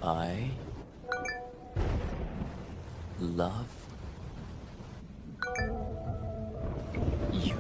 I love you.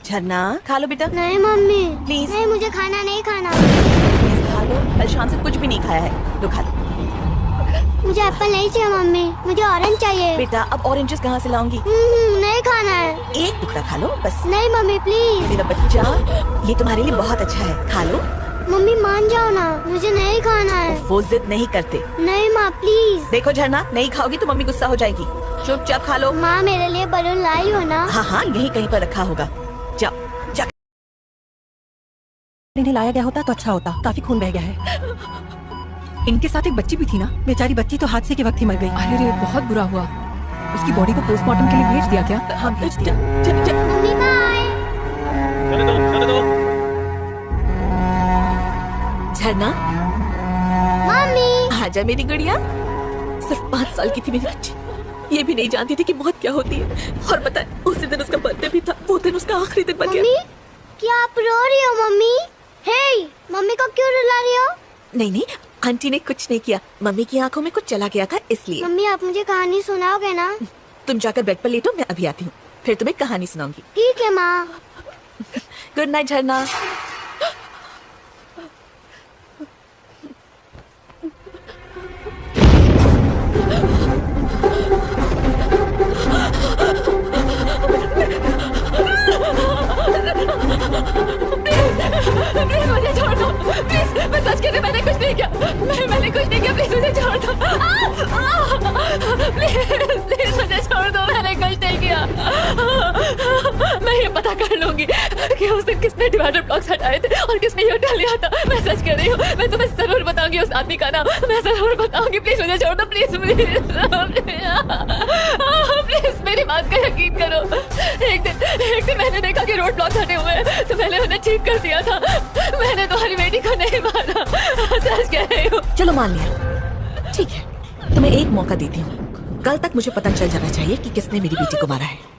झरना खा लो बेटा। नहीं मम्मी प्लीज। नहीं, मुझे खाना नहीं खाना। प्लीज खा लो, कल शाम से कुछ भी नहीं खाया है, लो खा लो। मुझे एप्पल नहीं चाहिए मम्मी, मुझे ऑरेंज चाहिए। बेटा अब ऑरेंजेस कहाँ से लाऊंगी? नहीं खाना है। एक टुकड़ा खा लो बस। नहीं मम्मी प्लीज। मेरा बच्चा, ये तुम्हारे लिए बहुत अच्छा है, खा लो। मम्मी मान जाओ ना, मुझे नहीं खाना है। वो जिद नहीं करते। नहीं माँ प्लीज। देखो झरना, नहीं खाओगी तो मम्मी गुस्सा हो जाएगी, चुपचाप खा लो। माँ मेरे लिए बलून लाई हो ना? हाँ हाँ, यहीं कहीं पर रखा होगा, जाओ जा। इन्हें लाया गया होता तो अच्छा होता, काफी खून बह गया है। इनके साथ एक बच्ची भी थी ना, बेचारी बच्ची तो हादसे के वक्त ही मर गई। अरे रे, बहुत बुरा हुआ। उसकी बॉडी को पोस्टमार्टम के लिए भेज दिया क्या? हाँ भेज दिया। Mummy bye. झरना मम्मी आजा मेरी गुड़िया। सिर्फ 5 साल की थी मेरी बच्ची, ये भी नहीं जानती थी कि मौत क्या होती है। और पता है, उसी दिन उसका बर्थडे भी था, वो दिन उसका आखिरी दिन बन गया। मम्मी क्या आप रो रही हो मम्मी? हे मम्मी को क्यों रुला रही हो? नहीं नहीं, आंटी ने कुछ नहीं किया, मम्मी की आंखों में कुछ चला गया था इसलिए। मम्मी आप मुझे कहानी सुनाओगे ना? तुम जाकर बेड पर लेटो, मैं अभी आती हूँ, फिर तुम्हें कहानी सुनाऊंगी। ठीक है माँ। गुड नाइट झरना। पता कर लूंगी कि उस दिन किसने डिवाइडर ब्लॉक्स हटाए थे और किसने ये उठा लिया था। मैं सच कह रही हूँ, मैं तुम्हें जरूर बताऊंगी उस आदमी का नाम, मैं जरूर बताऊंगी। प्लीज मुझे छोड़ दो, प्लीज प्लीज मेरी बात का यकीन करो। एक दिन मैंने देखा कि रोड ब्लॉक हटे हुए हैं तो मैंने उन्हें ठीक कर दिया था। मैंने तुम्हारी बेटी को नहीं मारा, सच कह रही हूँ। चलो मान लिया, ठीक है, तुम्हें एक मौका देती हूँ। कल तक मुझे पता चल जाना चाहिए कि किसने मेरी बेटी को मारा है।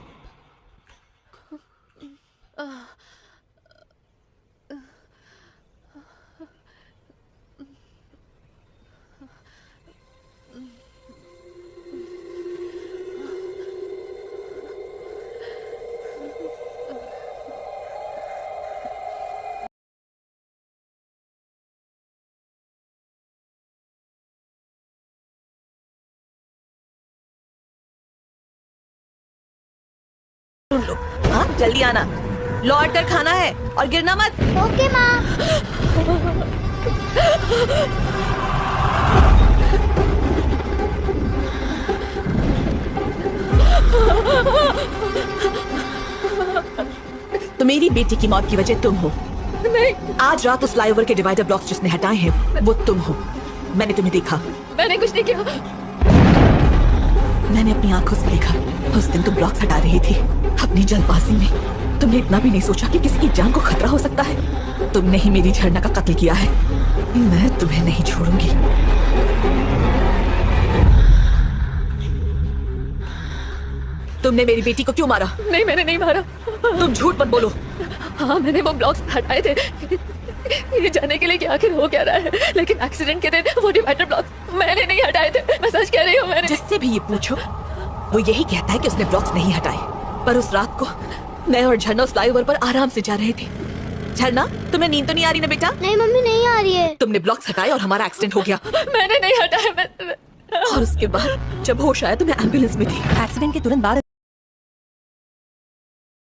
सुन लो, हाँ जल्दी आना, लौट कर खाना है और गिरना मत। ओके माँ। तो मेरी बेटी की मौत की वजह तुम हो। नहीं, आज रात उस फ्लाईओवर के डिवाइडर ब्लॉक्स जिसने हटाए हैं वो तुम हो। मैंने तुम्हें देखा, मैंने कुछ नहीं किया। मैंने अपनी आंखों से देखा। उस दिन तुम ब्लॉक्स हटा रही थी, अपनी जल्दबाजी में तुमने इतना भी नहीं सोचा कि किसी की जान को खतरा हो सकता है। तुमने ही मेरी झरना का कत्ल किया है, मैं तुम्हें नहीं छोड़ूंगी। तुमने मेरी बेटी को क्यों मारा? नहीं, मैंने नहीं मारा। तुम झूठ मत बोलो। हाँ, मैंने वो ब्लॉक्स हटाए थे ये जानने के लिए कि आखिर हो क्या रहा है, लेकिन एक्सीडेंट के दिन वो डिवाइडर ब्लॉक्स मैंने नहीं हटाए थे। मैं सच कह रही हूँ। मैंने जिससे भी ये पूछो वो यही कहता है कि उसने ब्लॉक्स नहीं हटाए, पर उस रात को मैं और झरना उस फ्लाईओवर पर आराम से जा रहे थे। झरना, तुम्हें नींद तो नहीं आ रही ना बेटा? नहीं मम्मी, नहीं आ रही है। तुमने ब्लॉक्स हटाए और हमारा एक्सीडेंट हो गया। मैंने नहीं हटाया। और उसके बाद जब होश आया तो मैं एम्बुलेंस में थी। एक्सीडेंट के तुरंत बाद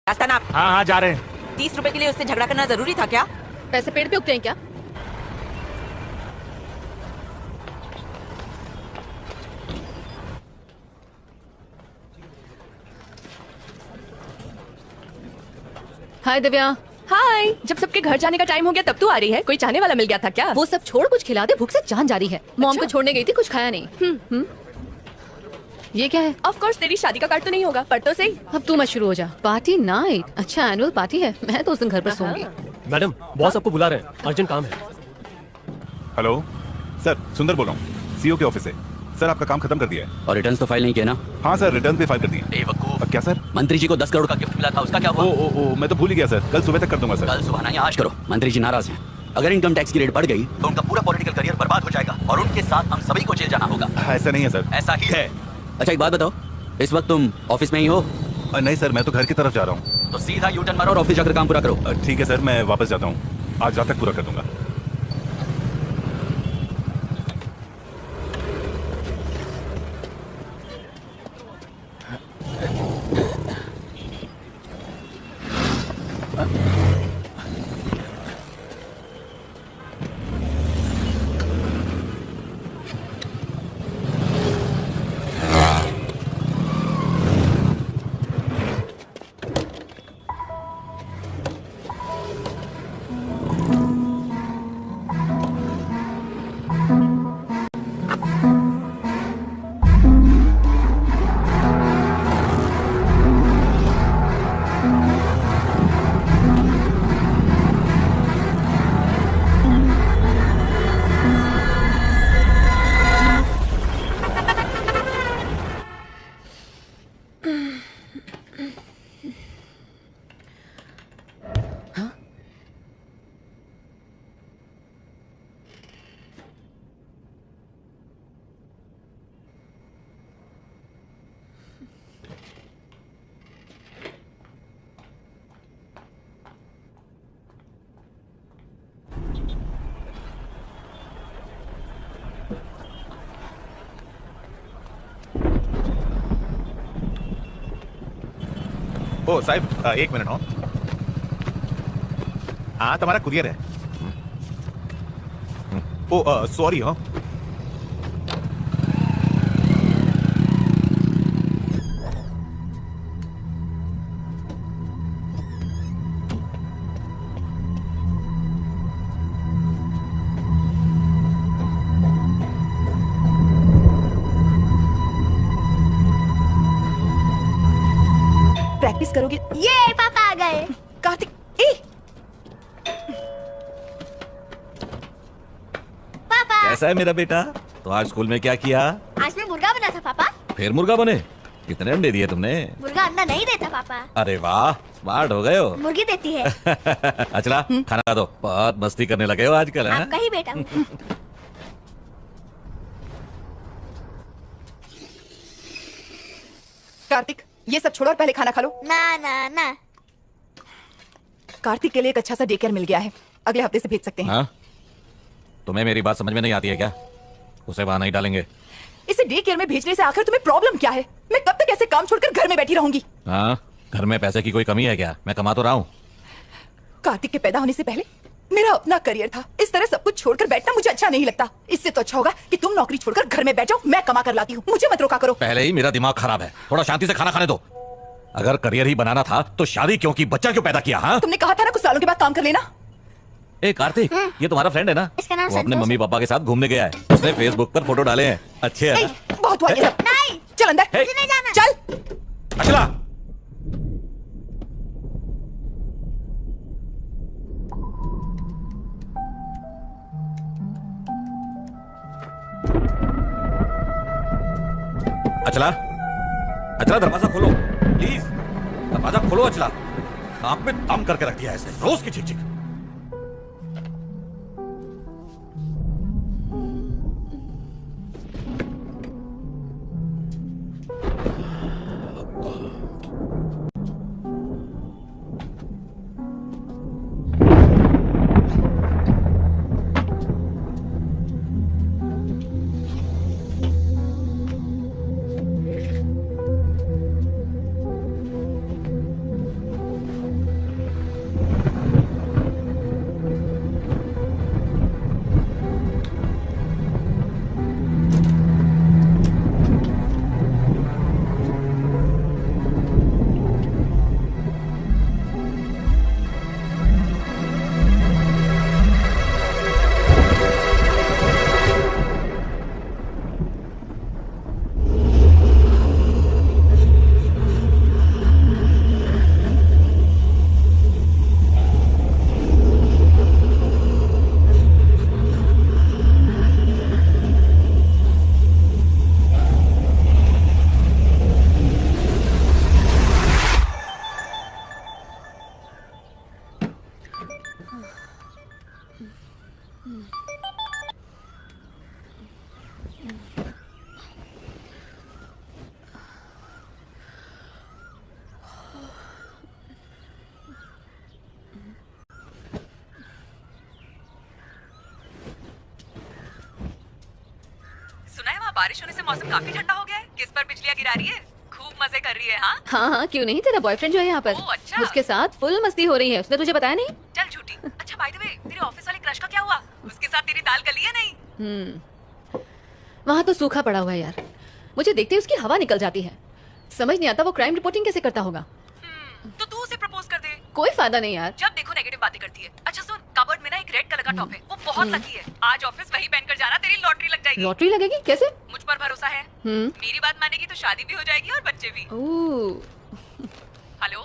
रास्ता ना। हाँ हाँ जा रहे हैं। 30 रुपए के लिए उससे झगड़ा करना जरूरी था क्या? पैसे पेड़ पे उगते हैं क्या? हाय दिव्या। हाय, जब सबके घर जाने का टाइम हो गया तब तू आ रही है? कोई चाहने वाला मिल गया था क्या? वो सब छोड़, कुछ खिला दे, भूख से जान जा रही है। मॉम को छोड़ने गई थी, कुछ खाया नहीं। ये क्या है? ऑफ कोर्स तेरी शादी का कार्ड तो नहीं होगा, पर तो सही। अब तू मत शुरू हो जा। Party night? अच्छा, एनुअल पार्टी है। मैं तो उस दिन घर पर सोऊंगी। मैडम, बॉस आपको बुला रहे हैं, अर्जेंट काम है। हेलो सर, सुंदर बोल रहा हूँ, सीईओ के ऑफिस से। सर आपका काम खत्म कर दिया है। और रिटर्न्स तो फाइल नहीं किया ना? हाँ सर, रिटर्न भी फाइल कर दिए। क्या सर? मंत्री जी को 10 करोड़ का गिफ्ट मिला था, उसका क्या हुआ? ओ, मैं तो भूल ही गया सर। कल सुबह तक कर दूंगा सर। कल सुबह नहीं, आज करो। मंत्री जी नाराज हैं। अगर इनकम टैक्स की रेट बढ़ गई तो उनका पूरा पॉलिटिकल करियर बर्बाद हो जाएगा और उनके साथ हम सभी को जेल जाना होगा। ऐसा नहीं है सर। ऐसा ही है। अच्छा एक बात बताओ, इस वक्त तुम ऑफिस में ही हो? नहीं सर, मैं तो घर की तरफ जा रहा हूँ। तो सीधा यू टर्न मारो और ऑफिस जाकर काम पूरा करो। ठीक है सर, मैं वापस जाता हूँ। आज रात तक पूरा कर दूंगा। ओ साहब, एक मिनट हो। हाँ, तुम्हारा कुरियर है। ओ सॉरी हो। किस करोगे? ये पापा आ गए। कार्तिक, ए पापा कैसा है मेरा बेटा? तो आज स्कूल में क्या किया? आज मैं मुर्गा बना था पापा। फिर मुर्गा बने? कितने अंडे दिए तुमने? मुर्गा अंडा नहीं देता पापा, अरे वाह, स्मार्ट हो गए हो। मुर्गी देती है। अचला, खाना खा दो। बहुत मस्ती करने लगे हो आजकल, हैं? आपका ही बेटा हूँ। कार्तिक, ये सब छोड़ो और पहले खाना खा लो। ना ना ना। कार्तिक के लिए एक अच्छा सा डे केयर मिल गया है, अगले हफ्ते से भेज सकते हैं। हाँ? तुम्हें मेरी बात समझ में नहीं आती है क्या? उसे वहां नहीं डालेंगे। इसे डे केयर में भेजने से आखिर तुम्हें प्रॉब्लम क्या है? मैं कब तक ऐसे काम छोड़कर घर में बैठी रहूंगी? हाँ, घर में पैसे की कोई कमी है क्या? मैं कमा तो रहा हूँ। कार्तिक के पैदा होने से पहले मेरा अपना करियर था, इस तरह सब कुछ छोड़कर बैठना मुझे अच्छा नहीं लगता। इससे तो अच्छा होगा कि तुम नौकरी छोड़कर घर में बैठ जाओ, मैं कमा कर लाती हूँ, मुझे मत रोका करो। पहले ही मेरा दिमाग खराब है, थोड़ा शांति से खाना खाने दो। अगर करियर ही बनाना था तो शादी क्यों की, बच्चा क्यों पैदा किया? हाँ, तुमने कहा था ना कुछ सालों के बाद काम कर लेना। ए कार्तिक, ये तुम्हारा फ्रेंड है ना? इसका नाम वो अपने संतोष मम्मी पापा के साथ घूमने गया है, उसने फेसबुक पर फोटो डाले हैं। अच्छे है ए, ना? बहुत हुआ ये सब। नहीं, चल अंदर, हे। नहीं जाना। चल। अचला, अचला, अचला दरवाजा खोलो प्लीज, दरवाजा खोलो अचला। नाक में दम करके रख दिया है ऐसे, रोज की चिक चिक। सुना है वहाँ बारिश होने से मौसम काफी ठंडा हो गया है। किस पर बिजलियाँ गिरा रही है? खूब मजे कर रही है। हाँ हाँ हाँ, क्यों नहीं, तेरा बॉयफ्रेंड जो है यहाँ पर, ओह, अच्छा। उसके साथ फुल मस्ती हो रही है। उसने तुझे बताया नहीं? चल झूठी। अच्छा बाय द वे, तेरे ऑफिस वाले क्रश का क्या हुआ? उसके साथ तेरी दाल गली है नहीं? वहाँ तो सूखा पड़ा हुआ है यार, मुझे देखते ही उसकी हवा निकल जाती है। समझ नहीं आता वो क्राइम रिपोर्टिंग कैसे करता होगा। तो तू उसे प्रपोज कर दे। कोई फायदा नहीं यार। जब देखो नेगेटिव बातें करती है। अच्छा सुन, कबर्ड में ना एक रेड कलर का टॉप है, वो बहुत लकी है। आज ऑफिस वही पहनकर जाना, तेरी लॉटरी लग जाएगी। लॉटरी लगेगी? कैसे? मुझ पर भरोसा है। मेरी बात मानेगी तो शादी भी हो जाएगी और बच्चे भी। ओह, हेलो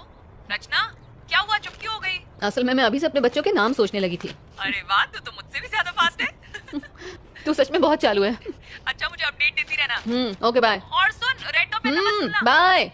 रचना, क्या हुआ, चुप क्यों हो गई? असल में मैं अभी से अपने बच्चों के नाम सोचने लगी थी। अरे वाह, तू तो मुझसे भी ज्यादा फास्ट है। तू सच में बहुत चालू है। अच्छा मुझे अपडेट देती रहना। Okay bye. और सुन, रेड टॉप पहनना मत भूलना। बाय।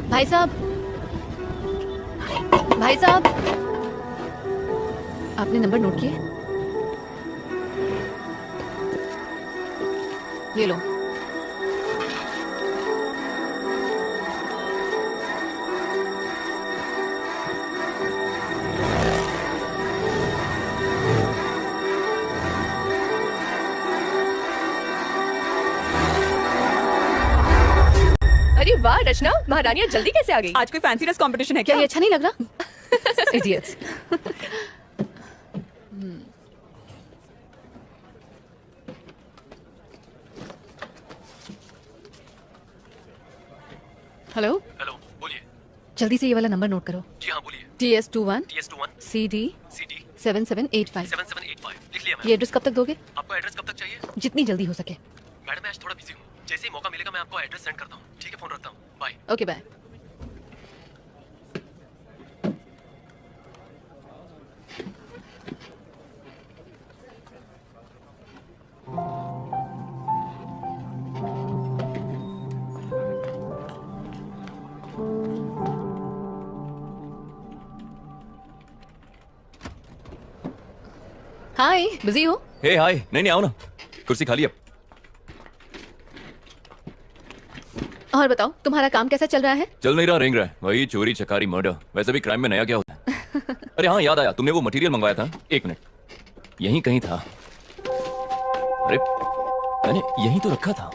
भाई साहब, भाई साहब, आपने नंबर नोट किया? ये लो। अरे वाह रचना, महारानियां जल्दी कैसे आ गई? आज कोई फैंसी ड्रेस कंपटीशन है क्या क्या? ये अच्छा नहीं लग रहा? इडियट्स। हेलो हेलो, बोलिए। जल्दी से ये वाला नंबर नोट करो। जी हाँ, बोलिए। TS21 TS21 CD CD 7785। 7785 लिख लिया मैम। ये एड्रेस कब तक दोगे? आपको एड्रेस कब तक चाहिए? जितनी जल्दी हो सके। मैडम मैं आज थोड़ा बिजी हूँ, जैसे ही मौका मिलेगा मैं आपको एड्रेस सेंड करता हूँ। ठीक है, फोन रखता हूँ, bye. Okay bye. Hi, busy हो? हे हाय, नहीं आओ ना, कुर्सी खाली अब। और बताओ, तुम्हारा काम कैसा चल रहा है? चल नहीं रहा, रेंग रहा है, वही चोरी चकारी मर्डर। वैसे भी क्राइम में नया क्या होता है? अरे हाँ, याद आया, तुमने वो मटेरियल मंगवाया था। एक मिनट, यहीं कहीं था। अरे मैंने यहीं तो रखा था,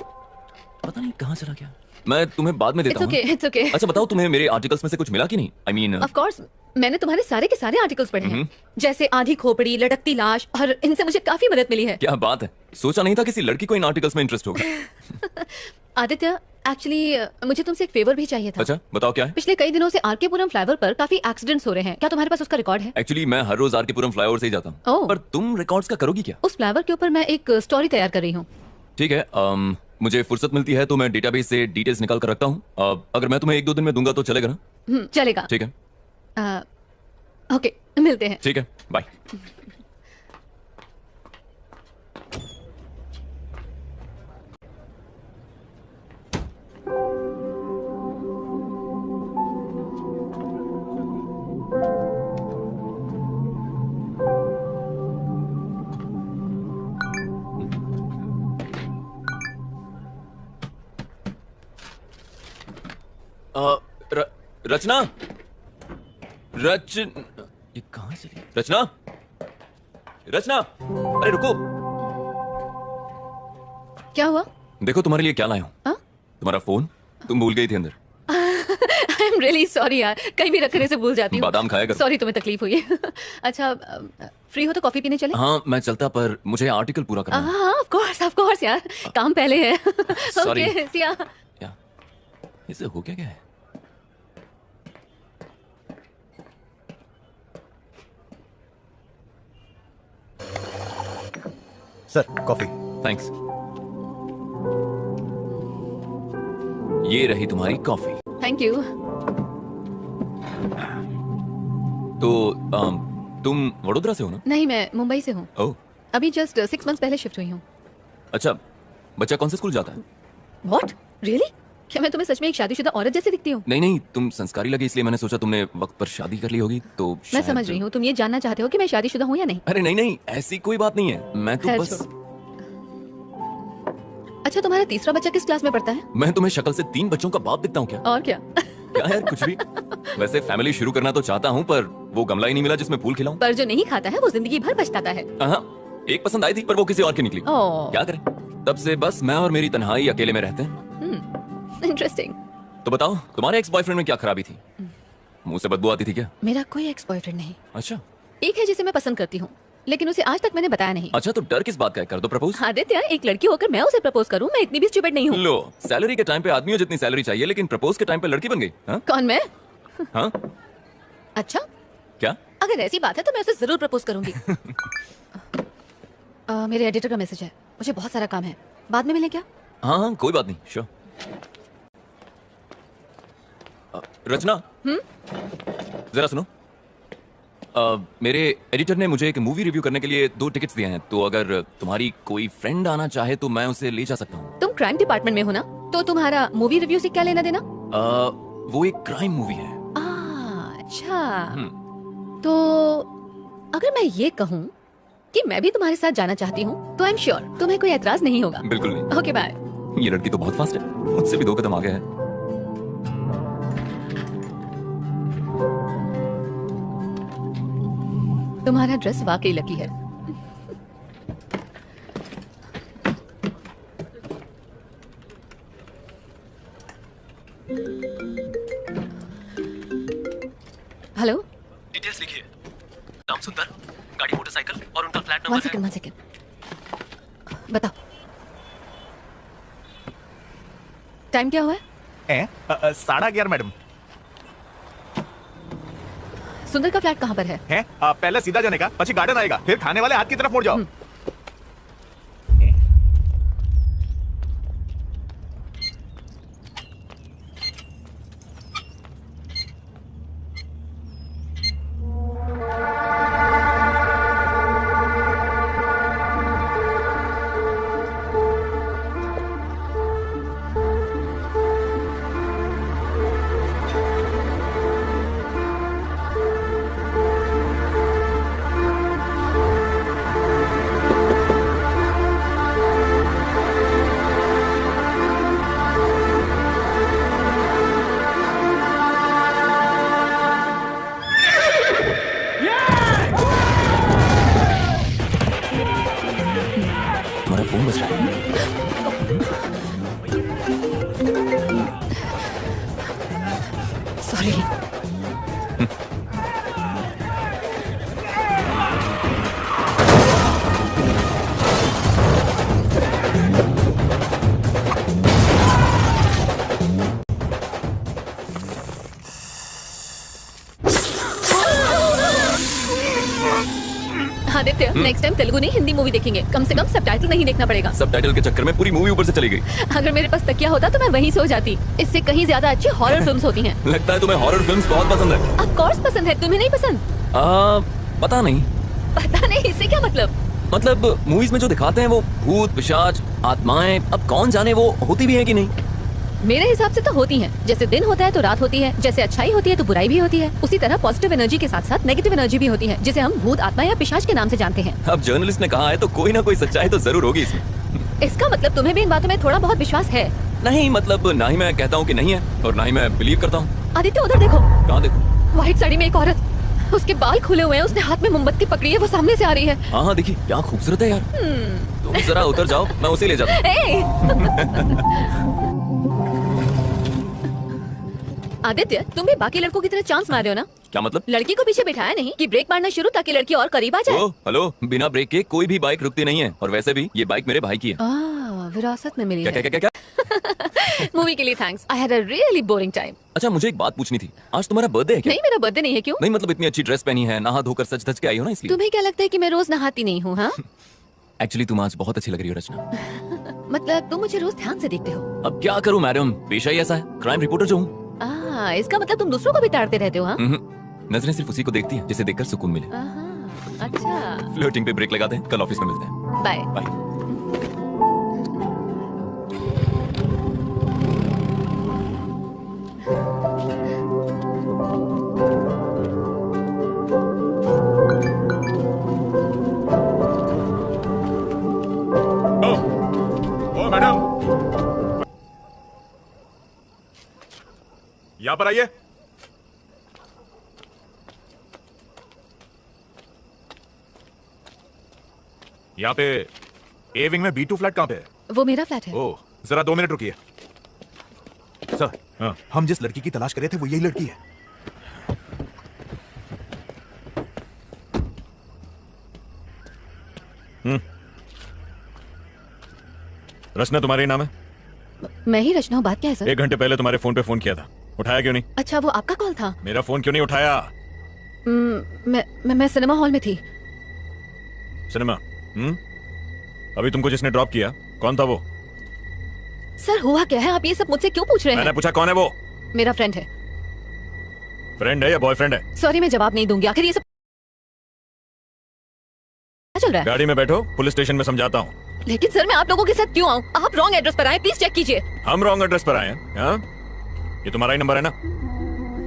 पता नहीं कहाँ चला गया। मैं तुम्हें बाद में देता हूँ। It's okay. अच्छा बताओ, तुम्हें मेरे आर्टिकल्स में से कुछ मिला कि नहीं? आई मीन ऑफ कोर्स, मैंने तुम्हारे सारे के सारे आर्टिकल्स पढ़े हैं, जैसे आधी खोपड़ी, लटकती लाश, और इनसे मुझे काफी मदद मिली है। क्या बात है, सोचा नहीं था किसी लड़की को इन आर्टिकल्स में इंटरेस्ट होगा। आदित्य, एक्चुअली मुझे तुमसे एक फेवर भी चाहिए था। अच्छा बताओ, क्या है? पिछले कई दिनों से आरकेपुरम फ्लाईओवर पर काफी एक्सीडेंट्स हो रहे हैं, क्या तुम्हारे पास उसका रिकॉर्ड है? एक्चुअली मैं हर रोज आरकेपुरम फ्लाईओवर से ही जाता हूँ। ओह। पर तुम रिकॉर्ड्स का करोगी क्या? उस फ्लाईओवर के ऊपर मैं एक स्टोरी तैयार कर रही हूँ। ठीक है, मुझे फुर्सत मिलती है तो मैं डेटाबेस से डिटेल्स निकाल कर रखता हूँ। अगर मैं तुम्हें 1-2 दिन में दूंगा तो चलेगा ना? चलेगा। ठीक है, ओके, मिलते हैं। ठीक है, बाय। रचना, ये कहाँ चली? रचना, रचना, अरे रुको। क्या हुआ? देखो तुम्हारे लिए क्या लाया हूँ। तुम्हारा फोन तुम भूल गई थी अंदर। आई एम रियली सॉरी यार, कहीं भी रखने से भूल जाती हूँ। बादाम खाया करो। सॉरी, तुम्हें तकलीफ हुई है। अच्छा, फ्री हो तो कॉफी पीने चले? हाँ मैं चलता, पर मुझे आर्टिकल पूरा करना है। हाँ ऑफ कोर्स यार, काम पहले है। Sorry. ओके, सिया। क्या इसे हो क्या है? Sir coffee. थैंक्स। ये रही तुम्हारी कॉफी। Thank you. तो तुम वडोदरा से हो ना? नहीं, मैं मुंबई से हूँ। ओह अभी जस्ट 6 मंथ्स पहले शिफ्ट हुई हूँ। अच्छा, बच्चा कौन से स्कूल जाता है? What, really? क्या मैं तुम्हें सच में एक शादीशुदा औरत जैसे दिखती हूँ? नहीं, तुम संस्कारी लगे इसलिए मैंने सोचा तुमने वक्त पर शादी कर ली होगी तो मैं शायद... समझ रही हूँ, तुम ये जानना चाहते हो कि मैं शादीशुदा हूँ या नहीं? अरे नहीं, ऐसी कोई बात नहीं है। मैं तो खैर बस... अच्छा, तुम्हारा तीसरा बच्चा किस क्लास में पढ़ता है? मैं तुम्हें शक्ल से 3 बच्चों का बाप दिखता हूँ क्या? और क्या? क्या यार, कुछ भी। वैसे फैमिली शुरू करना तो चाहता हूँ, पर वो गमला ही नहीं मिला जिसमें फूल खिलाऊं। पर जो नहीं खाता है वो जिंदगी भर पछताता है। हाँ, एक पसंद आई थी पर वो किसी और की निकली। ओह। क्या करें, तब से बस मैं और मेरी तन्हाई अकेले में रहते हैं। इंटरेस्टिंग। तो बताओ, तुम्हारे एक्स बॉयफ्रेंड में क्या खराबी थी? मुंह से बदबू आती थी क्या? मेरा कोई एक्स बॉयफ्रेंड नहीं। अच्छा। एक है जिसे मैं पसंद करती हूँ, लेकिन उसे आज तक मैंने बताया नहीं। अच्छा, तो डर किस बात का है? कर दो प्रपोज। आदित्य, एक लड़की होकर मैं उसे प्रपोज करूँ? मैं इतनी भी स्टूपिड नहीं हूँ। लो, सैलरी के टाइम पे आदमियों जितनी सैलरी चाहिए, लेकिन प्रपोज के टाइम पे लड़की बन गई। हाँ? कौन, मैं? हाँ? अच्छा, क्या? अगर ऐसी बात है तो मैं उसे जरूर प्रपोज करूंगी। मेरे एडिटर का मैसेज है, मुझे बहुत सारा काम है, बाद में मिले क्या? हाँ, कोई बात नहीं, श्योर। रचना, जरा सुनो। मेरे एडिटर ने मुझे एक मूवी रिव्यू करने के लिए 2 टिकट्स दिए हैं, तो अगर तुम्हारी कोई फ्रेंड आना चाहे तो मैं उसे ले जा सकता हूँ। तुम क्राइम डिपार्टमेंट में हो ना, तो तुम्हारा मूवी रिव्यू से क्या लेना देना? वो एक क्राइम मूवी है। अच्छा, तो अगर मैं ये कहूँ कि मैं भी तुम्हारे साथ जाना चाहती हूँ तो आई एम श्योर तुम्हें कोई एतराज नहीं होगा। बिल्कुल नहीं। Okay bye. ये लड़की तो बहुत फास्ट है, मुझसे भी 2 कदम आगे है। तुम्हारा ड्रेस वाकई लकी है। हेलो, डिटेल्स लिखिए। नाम सुंदर, गाड़ी मोटरसाइकिल और उनका फ्लैट वन नंबर है। सेकंड बताओ टाइम क्या हुआ है? 11:30 मैडम। सुंदर का फ्लैट कहाँ पर है? पहले सीधा जाने का, પછી गार्डन आएगा, फिर खाने वाले हाथ की तरफ मुड़ जाओ। तुम्हारा फोन बज रहा है। Sorry. Aditya, next time Telugu नहीं हिंदी मूवी देखेंगे। कम से कम सबटाइटल नहीं देखना पड़ेगा। सबटाइटल के चक्कर में पूरी मूवी ऊपर से चली गई। अगर मेरे पास तकिया होता तो मैं वहीं सो जाती। इससे कहीं ज्यादा अच्छी हॉरर फिल्म्स होती हैं। लगता है तुम्हें हॉरर फिल्म्स बहुत पसंद है। ऑफ कोर्स पसंद है, तुम्हें नहीं पसंद? पता नहीं। पता नहीं इससे क्या मतलब? मतलब मूवीज में जो दिखाते हैं वो भूत, पिशाच, आत्माएं, अब कौन जाने वो होती भी है कि नहीं। मेरे हिसाब से तो होती हैं। जैसे दिन होता है तो रात होती है, जैसे अच्छाई होती है तो बुराई भी होती है, उसी तरह पॉजिटिव एनर्जी के साथ साथ नेगेटिव एनर्जी भी होती है, जिसे हम भूत, आत्मा या पिशाच के नाम से जानते हैं। अब जर्नलिस्ट ने कहा है तो कोई ना कोई सच्चाई तो जरूर होगी इसमें। इसका मतलब तुम्हें भी इन बातों में थोड़ा बहुत विश्वास है? नहीं, मतलब ना ही मैं कहता हूँ कि नहीं है और ना ही मैं बिलीव करता हूँ। आदित्य उधर देखो। कहाँ देखो? व्हाइट साड़ी में एक औरत, उसके बाल खुले हुए हैं, उसने हाथ में मोमबत्ती पकड़ी है, वो सामने से आ रही है। हाँ देखिए क्या खूबसूरत है यार। तुम जरा उतर जाओ, मैं उसे ले जाता हूँ। आदित्य, तुम भी बाकी लड़कों की तरह चांस मार रहे हो ना? क्या मतलब? लड़की को पीछे बिठाया नहीं कि ब्रेक मारना शुरू ताकि लड़की और करीब आ जाए। ओ, हेलो, बिना ब्रेक के कोई भी बाइक रुकती नहीं है और वैसे भी ये बाइक मेरे भाई की है। विरासत में मिली क्या है। क्या क्या क्या? मूवी के लिए thanks. I had a really boring time. अच्छा, मुझे एक बात पूछनी थी। आज तुम्हारा बर्थडे है क्या? नहीं, मेरा बर्थडे नहीं है। क्यों? नहीं मतलब इतनी अच्छी ड्रेस पहनी है, नहा धोकर सज धज के आई हो ना, इसलिए। तुम्हें क्या लगता है कि मैं रोज नहाती नहीं हूँ? हाँ एक्चुअली तुम आज बहुत अच्छी लग रही हो रचना। मतलब तुम मुझे रोज ध्यान से देखते हो? अब क्या करूं मैडम, पेशा ही ऐसा है, क्राइम रिपोर्टर जो हूँ। इसका मतलब तुम दूसरों को भी ताड़ते रहते हो? हाँ नजरें सिर्फ उसी को देखती हैं जिसे देखकर सुकून मिले। अच्छा, फ्लर्टिंग पे ब्रेक लगाते हैं, कल ऑफिस में मिलते हैं। Bye bye. ओ मैडम, यहाँ पर आइए। यहाँ पे ए विंग में B2 फ्लैट कहाँ पे है? वो मेरा फ्लैट है। ओह, जरा 2 मिनट रुकिए। सर, हम जिस लड़की की तलाश कर रहे थे वो यही लड़की है। रचना तुम्हारा ही नाम है? मैं ही रचना हूँ। बात क्या है सर? 1 घंटे पहले तुम्हारे फोन पे फोन किया था, उठाया क्यों नहीं? अच्छा, वो आपका कॉल था? मेरा फोन क्यों नहीं उठाया? मैं सिनेमा हॉल में थी। सिनेमा? अभी तुमको जिसने ड्रॉप किया कौन था वो? सर हुआ क्या है? आप ये सब मुझसे क्यों पूछ रहे हैं? मैंने पूछा कौन है वो? मेरा फ्रेंड है। फ्रेंड है या बॉयफ्रेंड है? सॉरी, मैं जवाब नहीं दूंगी। आखिर ये सब क्या चल रहा है? गाड़ी में बैठो, पुलिस स्टेशन में समझाता हूँ। लेकिन सर मैं आप लोगों के साथ क्यों आऊँ? आप रॉन्ग एड्रेस पर आए, प्लीज चेक कीजिए। हम रॉन्ग एड्रेस पर आए हैं? हाँ? ये तुम्हारा ही नंबर है ना?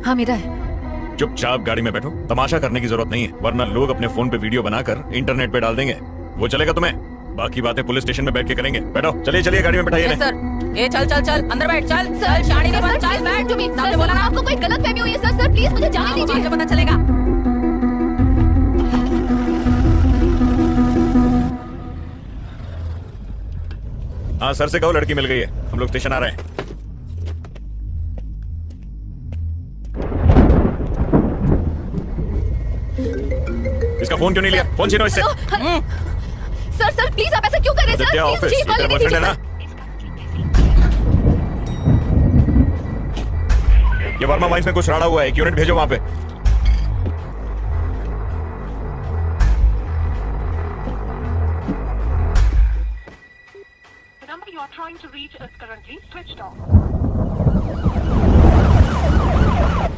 हाँ मेरा है। चुपचाप गाड़ी में बैठो, तमाशा करने की जरूरत नहीं है, वरना लोग अपने फोन पे वीडियो बनाकर इंटरनेट पे डाल देंगे। वो चलेगा तुम्हें? बाकी बातें पुलिस स्टेशन में बैठ के करेंगे। बैठो, चलिए चलिए गाड़ी में बैठाइए। सर, ये चल चल चल अंदर बैठ, चल सर, शाड़ी सर, चल please बैठ। listen to me. नाम सर, बोला ना आपको कोई गलतफहमी हुई है सर। सर प्लीज मुझे जाने दीजिए। मुझे पता चलेगा। हाँ सर से कहो लड़की मिल गई है, हम लोग स्टेशन आ रहे हैं। इसका फोन क्यों नहीं लिया? फोन छीनो इससे। सर सर प्लीज आप ऐसा क्यों कर रहे हैं सर? क्या प्लीज ऑफिस? मुझे ये कॉल तेरा नहीं बॉयफ्रेंड दीजिए है ना? ये वर्मा माइंस में कुछ राड़ा हुआ है, एक यूनिट भेजो वहां पे।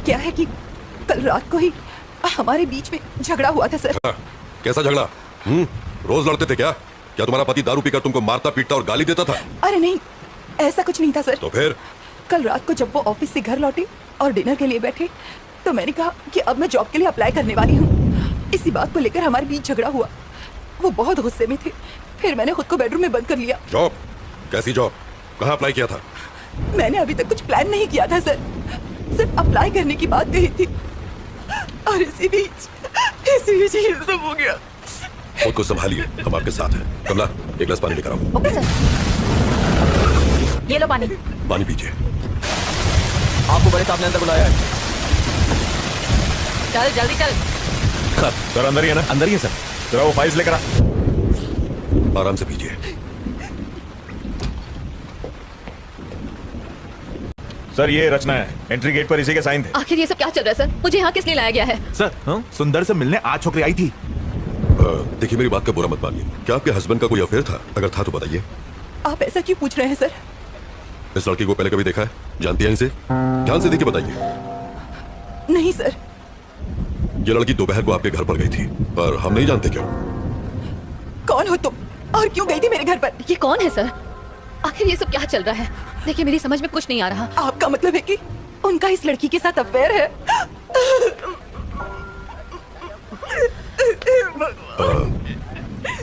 क्या है कि कल रात को ही हमारे बीच में झगड़ा हुआ था सर। कैसा झगड़ा? रोज लड़ते थे क्या? क्या तुम्हारा पति दारू पीकर तुमको मारता पीटता और गाली देता था? अरे नहीं, ऐसा कुछ नहीं था सर। तो फिर? कल रात को जब वो ऑफिस से घर लौटे और डिनर के लिए बैठे तो मैंने कहा कि अब मैं जॉब के लिए अप्लाई करने वाली हूँ। इसी बात को लेकर हमारे बीच झगड़ा हुआ। वो बहुत गुस्से में थे, फिर मैंने खुद को बेडरूम में बंद कर लिया। जॉब? कैसी जॉब? कहाँ अप्लाई किया था? मैंने अभी तक कुछ प्लान नहीं किया था सर, सिर्फ अप्लाई करने की बात कही थी और इसी बीच ये सब हो गया। खुद को संभालिए, हम आपके साथ हैं। कमला, एक गिलास पानी लेकर आओ। Okay sir. ये लो पानी। पानी पीजिए। आपको बड़े साहब ने अंदर बुलाया है। चल जल्दी चल। सर अंदर ही है ना? अंदर ही है सर। जरा वो फाइल्स लेकर आ। आराम से पीजिए। सर ये रचना है, एंट्री गेट पर इसी के साइन थे। आखिर ये सब क्या चल रहा है सर? मुझे यहाँ किस लिए लाया गया है? सर सुंदर से मिलने आज छोकरी आई थी। देखिए मेरी बात का बुरा मत मानिए। क्या आपके हस्बैंड का कोई अफेयर था? अगर था तो बताइए। आप ऐसा क्यों पूछ रहे हैं सर? इस लड़की को पहले कभी देखा है? जानती हैं इसे? ध्यान से देखिए, बताइए। नहीं सर। ये लड़की दोपहर को आपके घर पर गई थी, पर हम नहीं जानते क्यों। कौन हो तुम और क्यों गई थी मेरे घर पर? ये कौन है सर? आखिर ये सब क्या चल रहा है? देखिए मेरी समझ में कुछ नहीं आ रहा। आपका मतलब है कि उनका इस लड़की के साथ अफेयर है?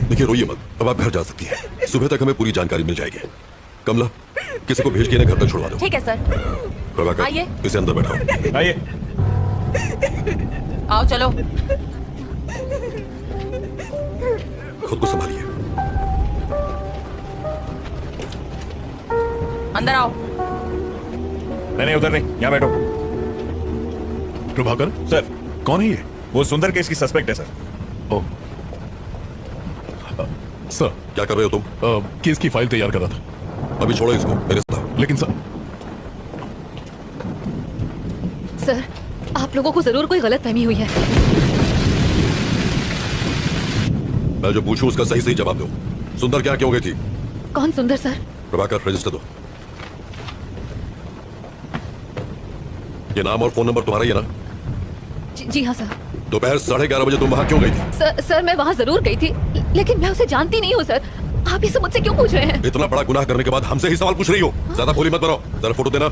देखिए रोइए मत, अब आप घर जा सकती हैं। सुबह तक हमें पूरी जानकारी मिल जाएगी। कमला, किसी को भेज के इन्हें घर तक छुड़वा दो। ठीक है सर। प्रभाकर, आइए। इसे अंदर बैठाओ। आइए। आओ चलो। खुद को संभालिए। अंदर आओ। नहीं उधर नहीं, यहाँ बैठो। प्रभाकर सर। कौन है ये? वो सुंदर केस की सस्पेक्ट है सर। ओ सर, क्या कर रहे हो तुम? केस की फाइल तैयार कर रहा था। अभी छोड़ो इसको, मेरे साथ आओ। लेकिन सर आप लोगों को जरूर कोई गलतफहमी हुई है। मैं जो पूछूं उसका सही सही जवाब दो। सुंदर क्या क्यों गई थी? कौन सुंदर सर? प्रभाकर, रजिस्टर दो। ये नाम और फोन नंबर तुम्हारा ही है ना? जी हाँ सर। दोपहर 11:30 बजे तुम वहां क्यों गई थी? सर मैं वहाँ जरूर गई थी, लेकिन मैं उसे जानती नहीं हूँ सर। आप ये सब मुझसे क्यों पूछ रहे हैं? इतना बड़ा गुनाह करने के बाद हमसे ही सवाल पूछ रही हो? ज्यादा भोली मत बनो। जरा फोटो देना।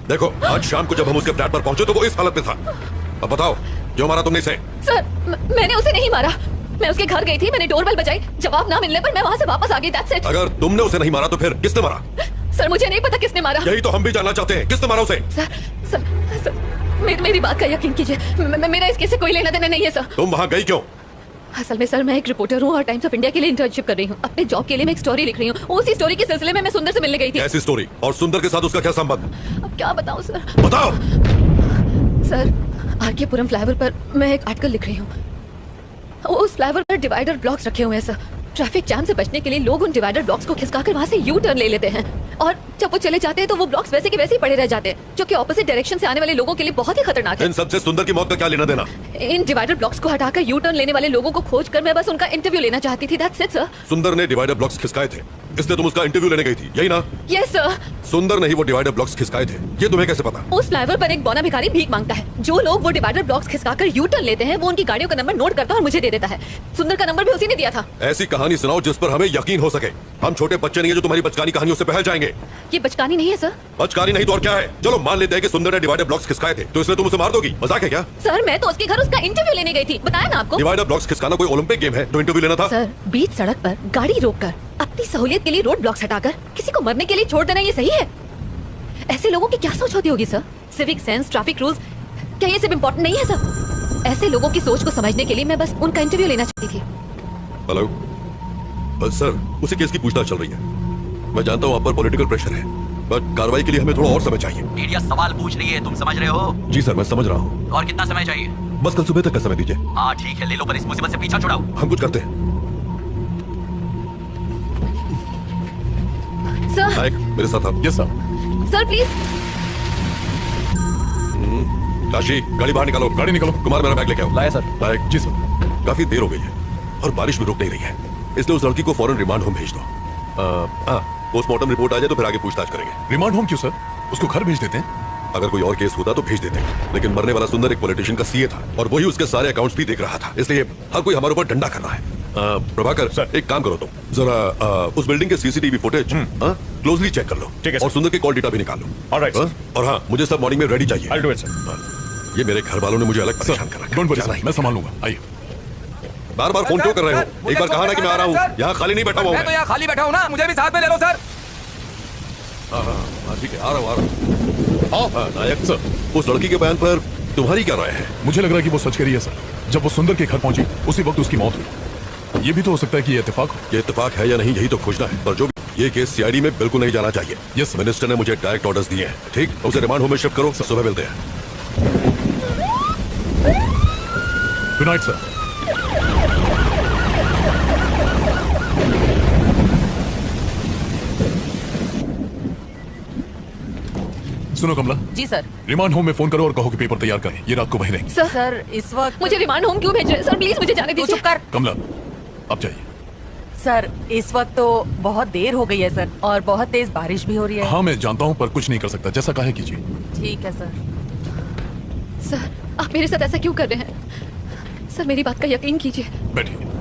देखो, आज शाम को जब हम उसके फ्लैट पर पहुंचे तो वो इस हालत में था। अब बताओ, क्यों मारा तुमने इसे? सर मैंने उसे नहीं मारा। मैं उसके घर गई थी, मैंने डोरबेल बजाई, जवाब ना मिलने पर मैं वहाँ से वापस आ गई। That's it। अगर तुमने उसे नहीं मारा तो फिर किसने मारा? सर मुझे नहीं पता किसने मारा। यही तो हम भी जानना चाहते हैं, किसने मारा उसे? सर मेरी बात का यकीन कीजिए, मेरा इस केस से कोई लेना देना नहीं है सर। तुम वहाँ गई क्यों? असल में सर मैं एक रिपोर्टर हूँ और टाइम्स ऑफ इंडिया के लिए इंटर्नशिप कर रही हूँ। अपने जॉब के लिए मैं एक स्टोरी लिख रही हूँ। उसी स्टोरी के सिलसिले में मैं सुंदर से मिलने गई थी। कैसी स्टोरी? और सुंदर के साथ उसका क्या संबंध? अब क्या बताऊँ सर? बताओ। सर आरके पुरम फ्लाईओवर पर मैं एक आर्टिकल लिख रही हूँ। उस फ्लाईओवर पर डिवाइडर ब्लॉक्स रखे हुए हैं सर। ट्रैफिक जैम से बचने के लिए लोग उन डिवाइडर ब्लॉक्स को खिसकाकर वहाँ से यू टर्न ले लेते हैं और जब वो चले जाते हैं तो वो ब्लॉक्स वैसे के वैसे ही पड़े रह जाते हैं, जो कि ऑपोजिट डायरेक्शन से आने वाले लोगों के लिए बहुत ही खतरनाक है। इन सबसे सुंदर की मौत का क्या लेना देना? इन डिवाइडर ब्लॉक्स को हटाकर यू टर्न लेने वाले लोगों को खोजकर मैं बस उनका इंटरव्यू लेना चाहती थी। That's it sir. सुंदर ने डिवाइडर ब्लॉक्स खिसकाए थे, इसलिए तुम उसका इंटरव्यू लेने गई थी, यही ना? Yes sir. सुंदर ने ही वो डिवाइडर ब्लॉक्स खिसकाए थे, ये तुम्हें कैसे पता? उस फ्लाईओवर पर एक बौना भिखारी भीख मांगता है। जो लोग वो डिवाइडर ब्लॉक्स खिसकाकर यू टर्न लेते हैं वो उनकी गाड़ियों का नंबर नोट करता है और मुझे दे देता है। सुंदर का नंबर भी उसी ने दिया था। ऐसी कहानी सुनाओ जिस पर हमें यकीन हो सके। हम छोटे बच्चे नहीं है जो तुम्हारी बचकानी कहानियों से बहल जाएंगे। ये बचकानी नहीं है सर। बचकानी नहीं तो और क्या है? चलो मान लेते हैं कि सुंदर ने डिवाइडर ब्लॉक्स खिसकाए थे, तो इसलिए तुम उसे मार दोगी? मजाक है क्या? सर मैं तो उसके घर उसका इंटरव्यू लेने गई थी, बताया ना आपको। डिवाइडर ब्लॉक्स खिसकाना कोई ओलंपिक गेम है तो इंटरव्यू लेना था? सर बीच सड़क पर गाड़ी रोककर अपनी सहूलियत के लिए रोड ब्लॉक्स हटाकर किसी को मरने के लिए छोड़ देना ये सही है? ऐसे लोगों की क्या सोच होती होगी sir? Civic sense, traffic rules, क्या ये सब इम्पोर्टेंट नहीं है सर? ऐसे लोगों की सोच को समझने के लिए मैं बस उनका इंटरव्यू लेना चाहती थी। हेलो सर, उसी केस की पूछताछ चल रही है। मैं जानता हूँ आप पर पॉलिटिकल प्रेशर है, बट कार्रवाई के लिए हमें थोड़ा और समय चाहिए। मीडिया सवाल पूछ रही है, तुम समझ रहे हो? जी सर, मैं समझ रहा हूँ। और कितना समय चाहिए? बस कल सुबह तक का समय दीजिए। हाँ ठीक है, ले लो, पर इस मुसीबत से पीछा छुड़ाओ। हम कुछ करते हैं। सर नायक मेरे साथ आप। Yes sir. Sir please. Kashi गाड़ी बाहर निकालो। गाड़ी निकालो। कुमार मेरा बैग लेके आओ। लाया सर। नायक। जी सर। काफी देर हो गई है और बारिश भी रुक नहीं रही है, इसलिए उस लड़की को फौरन रिमांड होम भेज दो। पोस्टमार्टम रिपोर्ट आ जाए तो फिर आगे पूछताछ करेंगे। रिमांड होम क्यों सर? उसको घर भेज देते हैं। अगर कोई और केस होता तो भेज देते, लेकिन मरने वाला सुंदर एक पॉलिटिशियन का सीए था और वही उसके सारे अकाउंट्स भी देख रहा था, इसलिए हर कोई हमारे ऊपर डंडा कर रहा है। प्रभाकर सर, एक काम करो तुम जरा उस बिल्डिंग के सीसीटीवी फुटेज क्लोजली चेक कर लो। ठीक है और सुंदर के कॉल डेटा भी निकाल लो। Alright sir. और हाँ, मुझे सब मॉर्निंग में रेडी चाहिए। I'll do it, sir. ये मेरे घर वालों ने मुझे अलग परेशान कर रखा। डोंट वरी, मैं संभाल लूंगा। आइए। बार बार फोन क्यों कर रहे हो? एक बार कहा ना कि मैं आ रहा हूँ। यहाँ खाली नहीं बैठा हुआ मैं तो यहाँ खाली बैठा हूँ ना, मुझे भी साथ में ले लो सर। ठीक है, आ रहा हूँ। नायक सर, उस लड़की के बयान पर तुम्हारी क्या राय है? मुझे लग रहा है कि वो सच कह रही है सर। जब वो सुंदर के घर पहुंची उसी वक्त उसकी मौत हुई। ये भी तो हो सकता है कि ये इत्तेफाक हो। ये इत्तेफाक है या नहीं, यही तो खोजना है। पर जो भी, ये केस सीआईडी में बिल्कुल नहीं जाना चाहिए। यस मिनिस्टर ने मुझे डायरेक्ट ऑर्डर्स दिए हैं। ठीक, उसे रिमांड होम में शिफ्ट करो। सुबह मिलते हैं। Good night sir. सुनो कमला। जी सर। रिमांड होम में फोन करो और कहो कि पेपर तैयार करें, ये रात को वहीं रहेंगे। सर इस वक्त मुझे रिमांड होम क्यों भेज रहे हैं सर? प्लीज मुझे जाने दीजिए। चुप कर। कमला अब जाइए। सर इस वक्त तो बहुत देर हो गई है सर, और बहुत तेज बारिश भी हो रही है। हाँ मैं जानता हूँ, पर कुछ नहीं कर सकता, जैसा कहे कीजिए। ठीक है सर। सर आप मेरे साथ ऐसा क्यों कर रहे हैं? सर मेरी बात का यकीन कीजिए। बैठिए।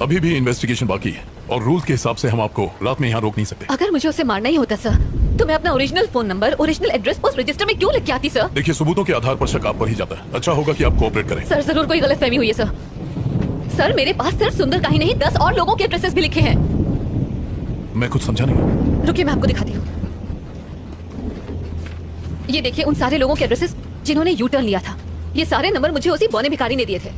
अभी भी इन्वेस्टिगेशन बाकी है और रूल के हिसाब से हम आपको रात में यहाँ रोक नहीं सकते। अगर मुझे उसे मारना ही होता सर तो मैं अपना original phone number, original address उस रजिस्टर में क्यों लिख के आती सर? देखिए, सबूतों के आधार पर शक आप पर ही जाता है। अच्छा होगा कि आप कोऑपरेट करें। सर जरूर कोई गलतफहमी हुई है सर। सर मेरे पास सिर्फ सुंदर का ही नहीं 10 और लोगों के एड्रेसेस भी लिखे हैं। मैं कुछ समझा नहीं। रुकिए मैं आपको दिखाती हूँ। ये देखिए उन सारे लोगों के एड्रेसेस जिन्होंने यू टर्न लिया था। ये सारे नंबर मुझे उसी बौने भिखारी ने दिए थे।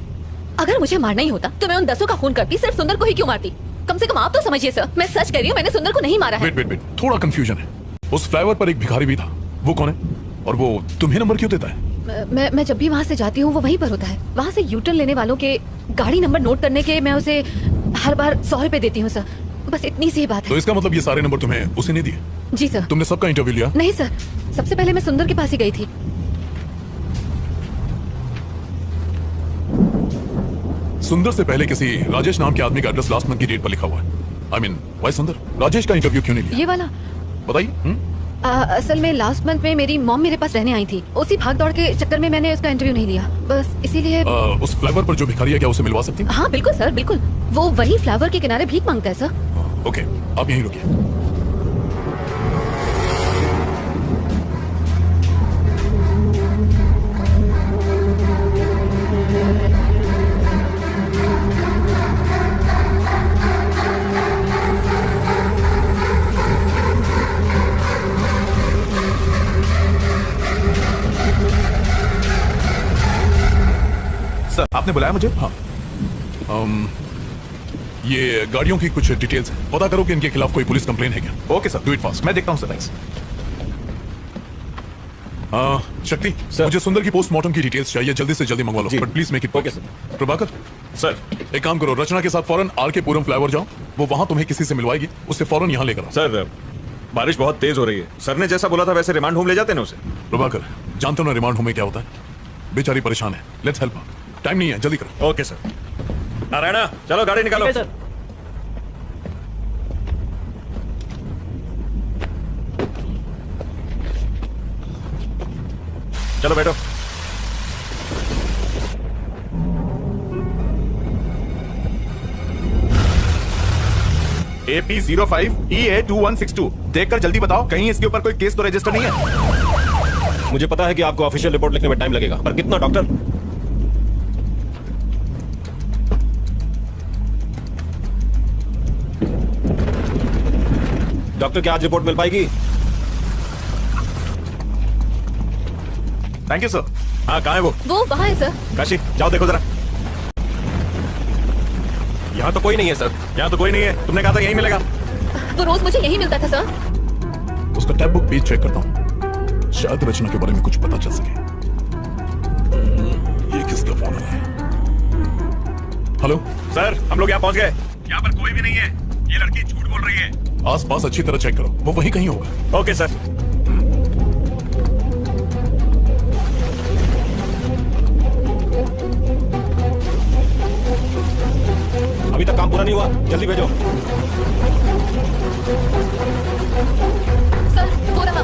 अगर मुझे मारना ही होता तो मैं उन 10 का खून करती, सिर्फ सुंदर को ही क्यों मारती? कम से कम आप तो समझिए सर, मैं सच कह रही हूँ, मैंने सुंदर को नहीं मारा है। वेट, थोड़ा कंफ्यूजन है। उस फ्लाईओवर पर एक भिखारी भी था, वो कौन है? और वो तुम्हें नंबर क्यों देता है? मैं जब भी वहाँ से जाती हूँ वो वहीं पर होता है। वहाँ से यू टर्न लेने वालों के गाड़ी नंबर नोट करने के मैं उसे हर बार 100 रुपए देती हूँ सर। बस इतनी सी बात है। तो इसका मतलब ये सारे नंबर तुम्हें उसी ने दिए? जी सर। तुमने सबका इंटरव्यू लिया? नहीं सर, सबसे पहले मैं सुंदर के पास ही गई थी। सुंदर से पहले किसी राजेश नाम के आदमी का एड्रेस लास्ट मंथ की डेट पर लिखा हुआ है। आई मीन वाई सुंदर राजेश का इंटरव्यू क्यों नहीं लिया? ये वाला बताइए। असल में लास्ट मंथ में मेरी मॉम मेरे पास रहने आई थी। उसी भाग दौड़ के चक्कर में मैंने उसका इंटरव्यू नहीं लिया, बस इसीलिए। उस फ्लाईओवर पर जो भिखारी है, क्या उसे मिलवा सकती हैं? हाँ बिल्कुल सर, बिल्कुल। वो वही फ्लाईओवर के किनारे भीख मांगता है सर। ओके, आप यहीं रुकिए। सर आपने बुलाया मुझे? हाँ। ये गाड़ियों की कुछ डिटेल्स हैं, पता करो कि इनके खिलाफ कोई पुलिस कंप्लेन है क्या। Okay sir, do it fast. मैं देखता हूँ सर। थैंक्स। शक्ति सर, मुझे सुंदर की पोस्टमार्टम की डिटेल्स चाहिए, जल्दी से जल्दी मंगवा लो, but please make it. Okay sir. Prabhakar sir, एक काम करो, रचना के साथ फौरन आर के पुरम फ्लाईओवर जाओ, वो वहां तुम्हें किसी से मिलवाएगी, उससे फौरन यहाँ लेकर आओ। सर बारिश बहुत तेज हो रही है, सर ने जैसा बोला था वैसे रिमांड होम ले जाते ना उसे। प्रभाकर, जानते हो ना रिमांड होम में क्या होता है? बेचारी परेशान है, लेट्स हेल्प। टाइम नहीं है, जल्दी करो। Okay sir. नारायणा चलो गाड़ी निकालो। चलो बैठो। AP05EA2162 देखकर जल्दी बताओ, कहीं इसके ऊपर कोई केस तो रजिस्टर नहीं है? मुझे पता है कि आपको ऑफिशियल रिपोर्ट लिखने में टाइम लगेगा, पर कितना डॉक्टर? डॉक्टर क्या आज रिपोर्ट मिल पाएगी? Thank you sir. हाँ, कहाँ है वो? वो वहाँ है सर। काशी जाओ देखो जरा। यहाँ तो कोई नहीं है सर। यहाँ तो कोई नहीं है, तुमने कहा था यहीं मिलेगा। वो रोज मुझे यही मिलता था सर। उसका टैब बुक भी चेक करता हूँ, शायद रचना के बारे में कुछ पता चल सके। ये किसका फोन है? हेलो सर, हम लोग यहाँ पहुँच गए। यहाँ पर कोई भी नहीं है, ये लड़की झूठ बोल रही है। आसपास अच्छी तरह चेक करो, वो वहीं कहीं होगा। Okay sir. अभी तक काम पूरा नहीं हुआ, जल्दी भेजो। सर वो रहा।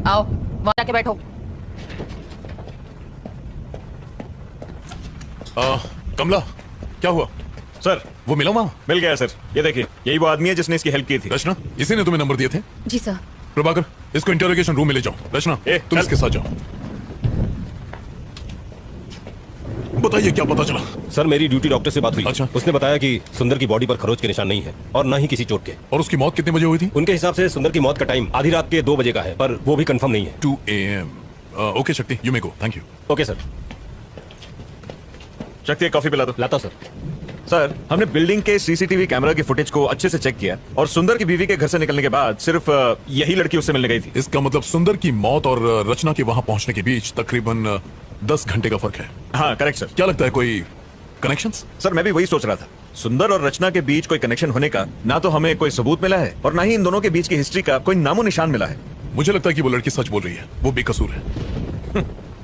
आओ वहां जाके बैठो। कमला, क्या हुआ? सर वो मिला वहां? मिल गया सर, ये देखिए, यही वो आदमी है जिसने इसकी हेल्प की थी। रचना, इसी ने तुम्हें नंबर दिए थे? जी सर। प्रभाकर, इसको इंटरोगेशन रूम में ले जाओ। रचना, तुम इसके साथ जाओ। बताइए क्या पता चला? सर मेरी ड्यूटी डॉक्टर से बात हुई। अच्छा। उसने बताया कि सुंदर की बॉडी पर खरोच के निशान नहीं है और ना ही किसी चोट के। और उसकी मौत कितने बजे हुई थी? उनके हिसाब से सुंदर की मौत का टाइम आधी रात के 2 बजे का है, पर वो भी कंफर्म नहीं है। 2 AM। ओके शक्ति, you may go. Thank you. Okay sir. शक्ति एक कॉफी पिला दो। लाता सर। सर, हमने बिल्डिंग के सीसीटीवी कैमरा की फुटेज को अच्छे से चेक किया और सुंदर की बीवी के घर से निकलने के बाद सिर्फ यही लड़की उससे मिलने गई थी। इसका मतलब सुंदर की मौत और रचना के वहां पहुंचने के बीच तकरीबन 10 घंटे का फर्क है। हाँ करेक्ट सर। क्या लगता है, कोई कनेक्शंस? सर मैं भी वही सोच रहा था। सुंदर और रचना के बीच कोई कनेक्शन होने का ना तो हमें कोई सबूत मिला है और ना ही इन दोनों के बीच की हिस्ट्री का कोई नामो निशान मिला है। मुझे लगता है कि वो लड़की सच बोल रही है, वो बेकसूर है।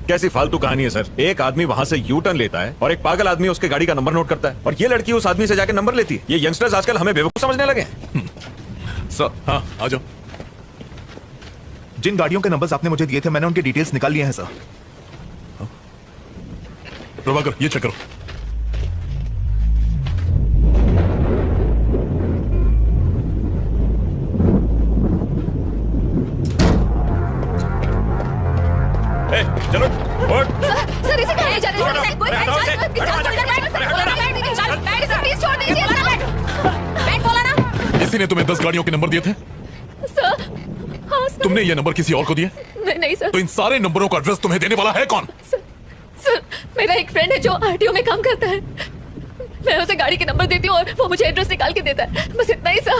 कैसी फालतू कहानी है सर। एक आदमी वहां से यू टर्न लेता है और एक पागल आदमी उसके गाड़ी का नंबर नोट करता है और ये लड़की उस आदमी से जाकर नंबर लेती है। ये यंगस्टर्स आजकल हमें बेवकूफ समझने लगे हैं। सर हाँ आ जाओ। जिन गाड़ियों के नंबर्स आपने मुझे दिए थे, मैंने उनके डिटेल्स निकाल लिए हैं सर। प्रभाकर, ये चेक करो। चलो सर इसे कहाँ ले जा रहे हैं? सर कोई प्लीज छोड़ दीजिए। बैठ बोला ना। इसी ने तुम्हें 10 गाड़ियों के नंबर दिए थे? सर हाँ सर। तुमने ये नंबर किसी और को दिए? नहीं सर। तो इन सारे नंबरों का एड्रेस तुम्हें देने वाला है कौन? सर मेरा एक फ्रेंड है जो आरटीओ में काम करता है। मैं उसे गाड़ी के नंबर देती हूँ और वो मुझे एड्रेस निकाल के देता है, बस इतना ही सर।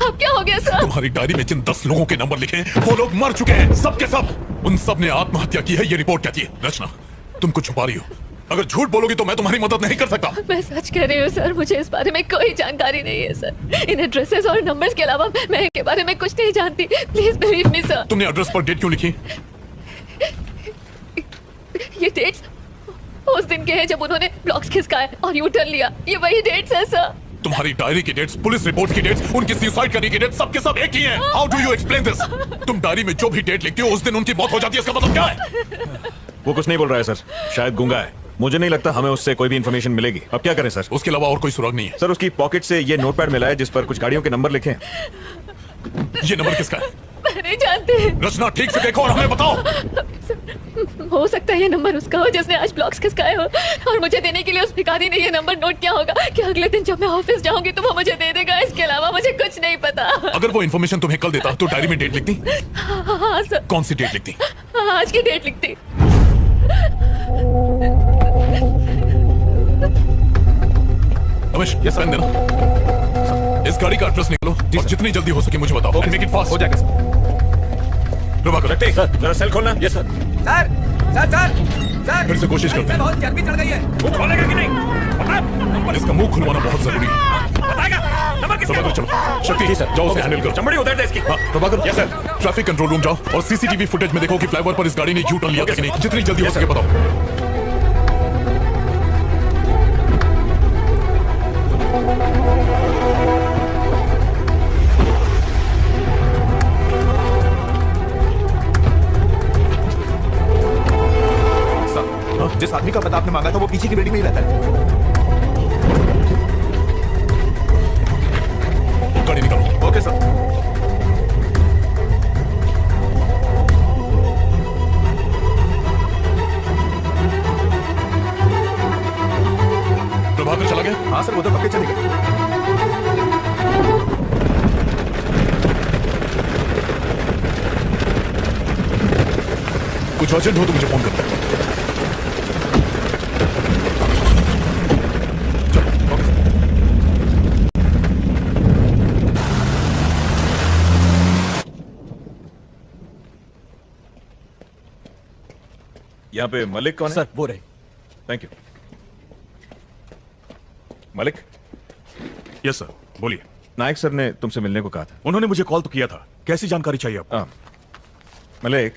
अब क्या हो गया सर? तुम्हारी डायरी में जिन 10 लोगों के नंबर लिखे हैं, वो लोग मर चुके हैं, सब के सब। उन सब ने आत्महत्या की है, ये रिपोर्ट कहती है। रचना, तुम कुछ छुपा रही हो। अगर झूठ बोलोगी तो मैं तुम्हारी मदद नहीं कर सकता। मैं सच कह रही हूँ सर, मुझे इस बारे में कोई जानकारी नहीं है सर। इन एड्रेसेस और नंबर्स के अलावा मैं इनके बारे में कुछ नहीं जानती। Please believe me sir. तुमने एड्रेस पर डेट क्यों लिखी? ये डेट्स उस दिन के हैं जब उन्होंने ब्लॉक्स खिसकाए और यू टर्न लिया। ये वही डेट्स है सर। तुम्हारी डायरी की डेट्स, पुलिस रिपोर्ट की डेट्स, उनकी सुसाइड करने की डेट्स, सब के सब एक ही हैं। How do you explain this? तुम डायरी में जो भी डेट लिखती हो उस दिन उनकी मौत हो जाती है, इसका मतलब क्या है? वो कुछ नहीं बोल रहा है सर, शायद गूंगा है। मुझे नहीं लगता हमें उससे कोई भी इंफॉर्मेशन मिलेगी। अब क्या करें सर? उसके अलावा और कोई सुराग नहीं है? सर उसकी पॉकेट से ये नोटपैड मिला है जिस पर कुछ गाड़ियों के नंबर लिखे हैं। ये नंबर किसका है? मैं नहीं जानती। रचना ठीक से देखो और हमें बताओ। हो सकता है ये नंबर उसका हो जिसने आज ब्लॉक्स खिसकाए हो, और मुझे देने के लिए उस भिखारी ने ये नंबर नोट किया होगा कि अगले दिन जब मैं ऑफिस जाऊंगी तो वो मुझे दे देगा। इसके अलावा मुझे कुछ नहीं पता। अगर वो इन्फॉर्मेशन तुम्हें कल देता तो डायरी में डेट लिखती? हाँ सर। कौन सी डेट लिखती? आज की डेट लिखती। रमेश, ये साइन देना। इस गाड़ी का एड्रेस निकालो और जितनी जल्दी हो सके मुझे बताओ। Make it fast. हो जाएगा सर। प्रभाकर, जरा सेल खोलना। Yes sir. Sir sir sir sir फिर से कोशिश करते हैं। बहुत चर्बी चढ़ गई है। वो खोलेगा कि नहीं? इसका मुंह खुलवाना बहुत जरूरी है। बताएगा नंबर किसका प्रभाकर चलो, शक्ति जी सर जाओ उसे हैंडल करो। चमड़ी उतार दे इसकी। हाँ Prabhakar. Yes sir. Traffic control room जाओ और सीसीटीवी फुटेज में देखो कि फ्लाईओवर पर इस गाड़ी ने यू टर्न लिया था कि नहीं। जितनी जल्दी हो सके बताओ। जिस आदमी का पता आपने मांगा था वो पीछे की बिल्डिंग में ही रहता है। गाड़ी निकालो। Okay sir. प्रभाकर चला गया? हाँ सर वो तो पक्के चले गए। कुछ अर्जेंट हो तो मुझे फोन करना। यहाँ पे मलिक कौन है? सर वो रहे। Thank you. Malik. Yes sir बोलिए। नायक सर ने तुमसे मिलने को कहा था। उन्होंने मुझे कॉल तो किया था। कैसी जानकारी चाहिए आपको? मलिक,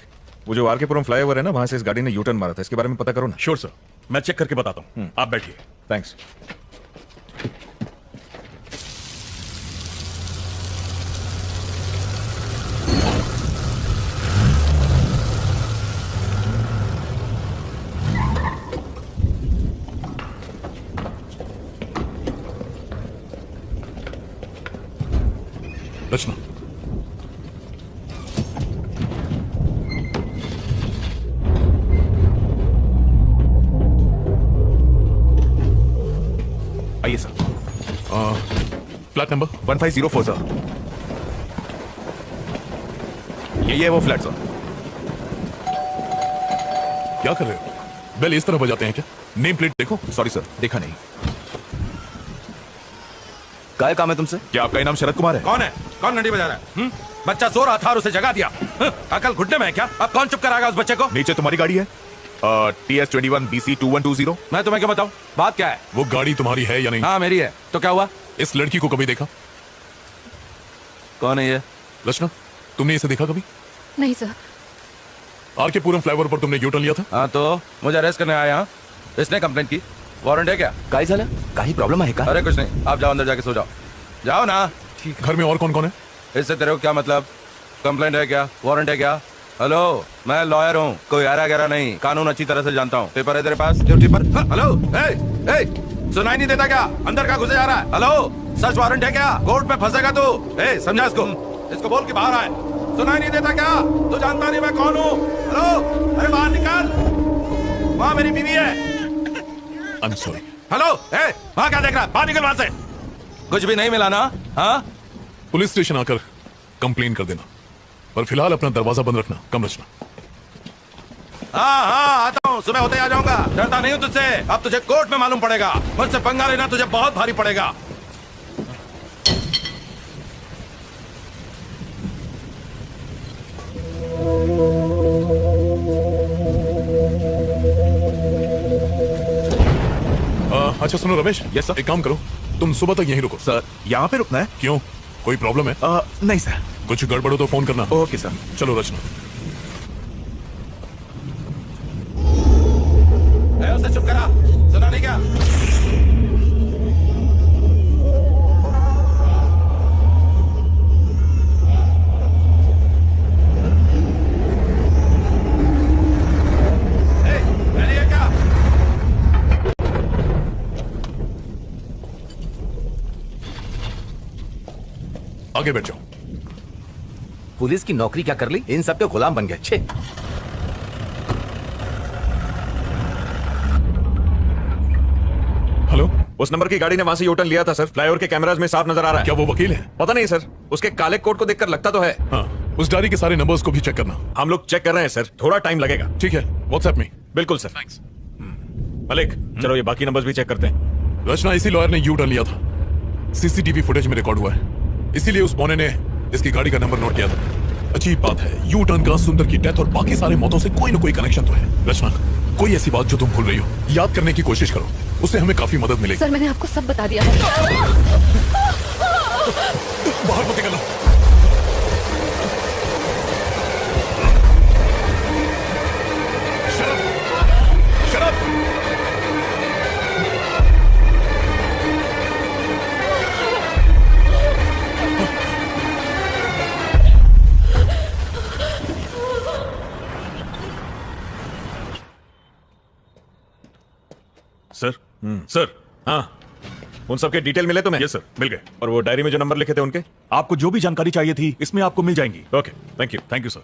वो जो आरकेपुरम फ्लाईओवर है ना, वहां से इस गाड़ी ने यू टर्न मारा था, इसके बारे में पता करो ना। श्योर सर, मैं चेक करके बताता हूँ। आप बैठिए। थैंक्स। रचना, आइए सर। Flat number 1504 sir. यही है वो फ्लैट सर। क्या कर रहे हो? बेल इस तरह बजाते हैं क्या? नेम प्लेट देखो। सॉरी सर, देखा नहीं। क्या काम है तुमसे? क्या आपका नाम शरद कुमार है? कौन है? कौन घंटी बजा रहा है? बच्चा सो रहा था और उसे जगा दिया। अकल घुटने में है क्या? अब कौन चुप कराएगा उस बच्चे को? नीचे तुम्हारी गाड़ी है TS21 BC 2120। मैं तुम्हें क्या बताऊं? बात क्या है? वो गाड़ी तुम्हारी है या नहीं? हाँ मेरी है। तो क्या हुआ? इस लड़की को कभी देखा? कौन है ये? रचना, तुमने इसे देखा कभी? नहीं सर। आरकेपुरम फ्लाईओवर पर तुमने यू टर्न लिया था? हाँ तो मुझे अरेस्ट करने आया। हाँ इसने कंप्लेंट की। वारंट है क्या? काय झालं? काही प्रॉब्लम आहे का? अरे कुछ नहीं, आप जाओ अंदर जाके सो जाओ। जाओ ना। ठीक। घर में और कौन कौन है? इससे तेरे को क्या मतलब? कंप्लेंट है क्या? वारंट है क्या? हेलो, मैं लॉयर हूँ, कोई आरा गहरा नहीं, कानून अच्छी तरह से जानता हूँ। पेपर है तेरे पास? ड्यूटी पर? हेलो, सुनाई नहीं देता क्या? अंदर का घुसे जा रहा है? हेलो, सर्च वारंट है क्या? कोर्ट में फंसेगा तू। समझा इसको बोल के बाहर आए। सुनाई नहीं देता क्या? तू जानता नहीं मैं कौन हूँ? हेलो, अरे बाहर निकाल, वहाँ मेरी बीवी है। I am sorry. हेलो, वहाँ क्या देख रहा है? बाहर निकल वहाँ से। कुछ भी नहीं मिला ना? हाँ, पुलिस स्टेशन आकर कंप्लेन कर देना, पर फिलहाल अपना दरवाजा बंद रखना। कम रचना। हाँ आता हूँ, सुबह होते आ जाऊंगा। डरता नहीं हूँ तुझसे। अब तुझे कोर्ट में मालूम पड़ेगा। मुझसे पंगा लेना तुझे बहुत भारी पड़ेगा। अच्छा सुनो रमेश। Yes sir. एक काम करो, तुम सुबह तक यहीं रुको। सर यहाँ पे रुकना है? क्यों, कोई प्रॉब्लम है? नहीं सर। कुछ गड़बड़ हो तो फोन करना। Okay sir. चलो रचना। उसे चुप करा, सुना नहीं क्या? आगे बैठ जाओ। पुलिस की नौकरी क्या कर ली? इन सब के गुलाम बन गए। छे। हेलो, उस नंबर की गाड़ी ने वहां से यू टर्न लिया था सर। फ्लाईओवर के कैमराज में साफ नजर आ रहा है। क्या वो वकील है? पता नहीं सर, उसके काले कोट को देखकर लगता तो है। हाँ, उस गाड़ी के सारे नंबर्स को भी चेक करना। हम लोग चेक कर रहे हैं सर, थोड़ा टाइम लगेगा। ठीक है, व्हाट्सएप में। बिल्कुल सर। थैंक्स। मलिक, चलो ये बाकी नंबर्स भी चेक करते हैं। रचना, इसी लॉयर ने यू टर्न लिया था। सीसीटीवी फुटेज में रिकॉर्ड हुआ है, इसीलिए उस पौने ने इसकी गाड़ी का नंबर नोट किया था। अजीब बात है, यू टर्न का, सुंदर की डेथ और बाकी सारे मौतों से कोई ना कोई कनेक्शन तो है। रचना, कोई ऐसी बात जो तुम भूल रही हो, याद करने की कोशिश करो, उससे हमें काफी मदद मिलेगी। सर मैंने आपको सब बता दिया है। बाहर मत निकलना। शराब सर सर हाँ उन सबके डिटेल मिले तुम्हें? यस सर, मिल गए। और वो डायरी में जो नंबर लिखे थे उनके? आपको जो भी जानकारी चाहिए थी इसमें आपको मिल जाएंगी। Okay, thank you sir.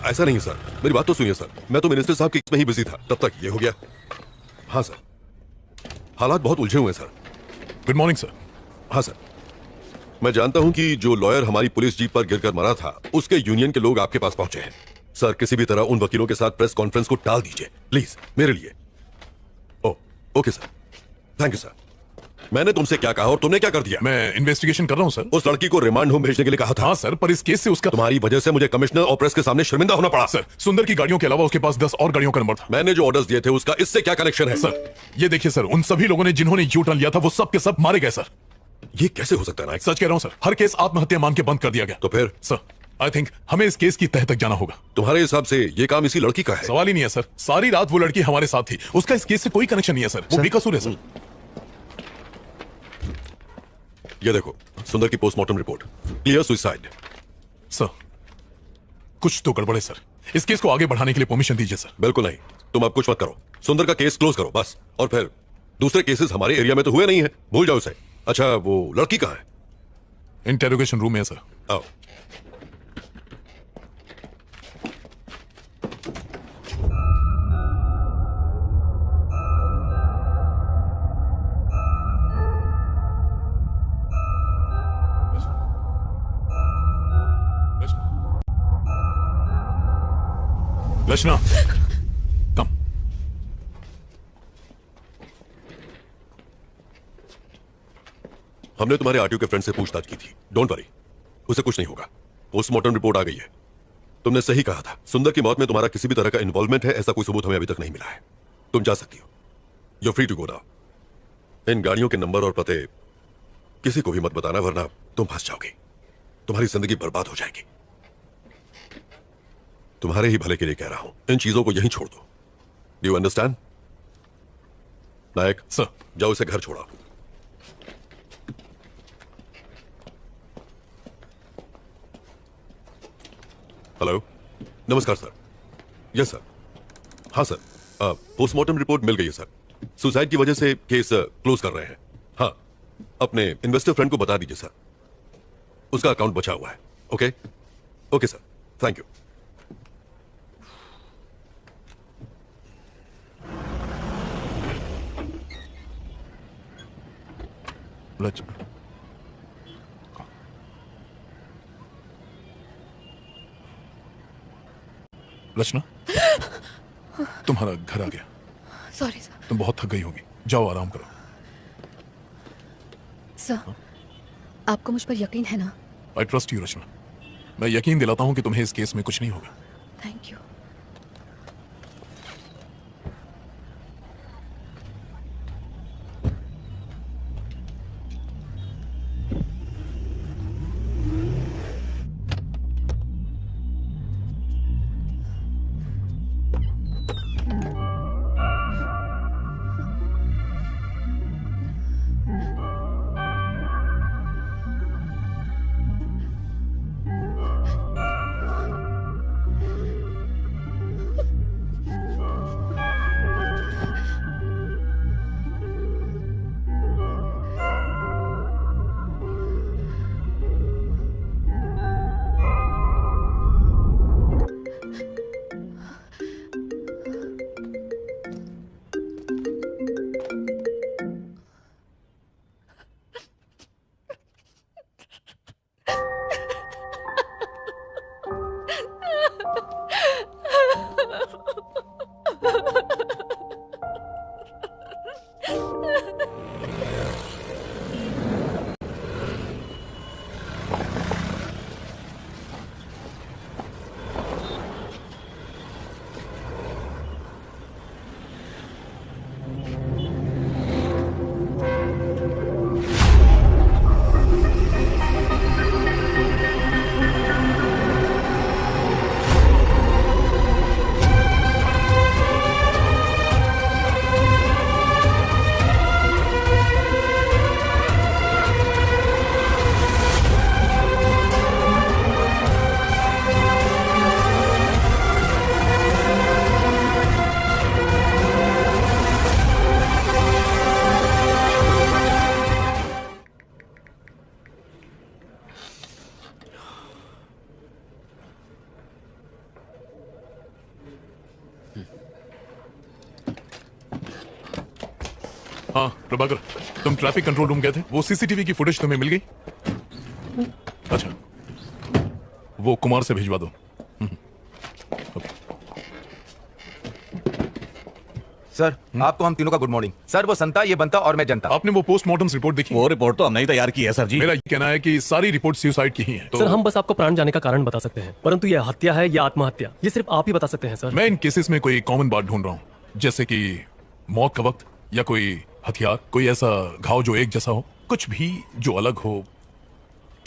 ऐसा नहीं सर, मेरी बात तो सुनिए सर। मैं तो मिनिस्टर साहब की इसमें ही बिजी था, तब तक ये हो गया। हाँ सर, हालात बहुत उलझे हुए हैं सर। Good morning sir. हाँ सर, मैं जानता हूं कि जो लॉयर हमारी पुलिस जीप पर गिरकर मरा था उसके यूनियन के लोग आपके पास पहुंचे हैं। सर, किसी भी तरह उन वकीलों के साथ प्रेस कॉन्फ्रेंस को टाल दीजिए प्लीज, मेरे लिए। Oh okay sir, thank you sir. मैंने तुमसे क्या कहा और तुमने क्या कर दिया? मैं इन्वेस्टिगेशन कर रहा हूं सर। उस लड़की को रिमांड होम भेजने के लिए कहा था। हाँ सर, पर इस केस से उसका तुम्हारी वजह से मुझे कमिश्नर और प्रेस के सामने शर्मिंदा होना पड़ा। सर, सुंदर की गाड़ियों के अलावा उसके पास 10 और गाड़ियों का नंबर था। मैंने जो ऑर्डर्स दिए थे उसका इससे क्या कनेक्शन है? सर, ये देखिए सर, उन सभी लोगों ने जिन्होंने यू टर्न लिया था वो सब के सब मारे गए सर। ये कैसे हो सकता है नायक? सच कह रहा हूं सर, हर केस आत्महत्या मान के बंद कर दिया गया। तो फिर? सर, आई थिंक हमें इस केस की तह तक जाना होगा। तुम्हारे हिसाब से ये काम इसी लड़की का है? सवाल ही नहीं है सर, सारी रात वो लड़की हमारे साथ थी, उसका इस केस से कोई कनेक्शन नहीं है सर, वो बेकसूर है सर। ये देखो, सुंदर की postmortem report, clear suicide. Sir, कुछ तो गड़बड़ है सर, इस केस को आगे बढ़ाने के लिए परमिशन दीजिए सर। बिल्कुल नहीं, तुम अब कुछ मत करो, सुंदर का केस क्लोज करो बस। और फिर दूसरे केसेस हमारे एरिया में तो हुए नहीं है, भूल जाओ उसे। अच्छा, वो लड़की कहाँ है? इंटेरोगेशन रूम में है सर। आओ। रचना, कम। हमने तुम्हारे आरटीओ के फ्रेंड से पूछताछ की थी, डोंट वरी, उसे कुछ नहीं होगा। पोस्टमार्टम रिपोर्ट आ गई है। तुमने सही कहा था, सुंदर की मौत में तुम्हारा किसी भी तरह का इन्वॉल्वमेंट है ऐसा कोई सबूत हमें अभी तक नहीं मिला है। तुम जा सकती हो, you free to go now. इन गाड़ियों के नंबर और पते किसी को भी मत बताना, वरना तुम फंस जाओगे, तुम्हारी जिंदगी बर्बाद हो जाएगी। तुम्हारे ही भले के लिए कह रहा हूं, इन चीजों को यहीं छोड़ दो। Do you understand? Nayak sir, जाओ इसे घर छोड़ा। हेलो, नमस्कार सर। Yes sir. हाँ सर, पोस्टमार्टम रिपोर्ट मिल गई है सर। सुसाइड की वजह से केस क्लोज कर रहे हैं। हाँ, अपने इन्वेस्टर फ्रेंड को बता दीजिए सर, उसका अकाउंट बचा हुआ है। Okay okay sir, thank you. Rachna, तुम्हारा घर आ गया। Sorry sir. तुम बहुत थक गई होगी, जाओ आराम करो। सर, आपको मुझ पर यकीन है ना? आई ट्रस्ट यू रचना। मैं यकीन दिलाता हूं कि तुम्हें इस केस में कुछ नहीं होगा। Thank you. हाँ प्रभाकर, तुम ट्रैफिक कंट्रोल रूम गए थे, वो सीसीटीवी की फुटेज तुम्हें मिल गई? अच्छा, वो कुमार से भिजवा दो। सर आपको हम तीनों का गुड मॉर्निंग। सर वो संता, ये बनता और मैं जनता। आपने वो पोस्टमार्टम रिपोर्ट देखी? वो रिपोर्ट तो हमने ही तैयार की है सर जी। मेरा ये कहना है कि सारी रिपोर्ट सुसाइड की ही है। सर हम बस आपको प्राण जाने का कारण बता सकते हैं, परंतु यह हत्या है या आत्महत्या ये सिर्फ आप ही बता सकते हैं सर। मैं इन केसेस में कोई कॉमन बात ढूंढ रहा हूँ, जैसे कि मौत का वक्त या कोई हथियार, कोई ऐसा घाव जो एक जैसा हो, कुछ भी जो अलग हो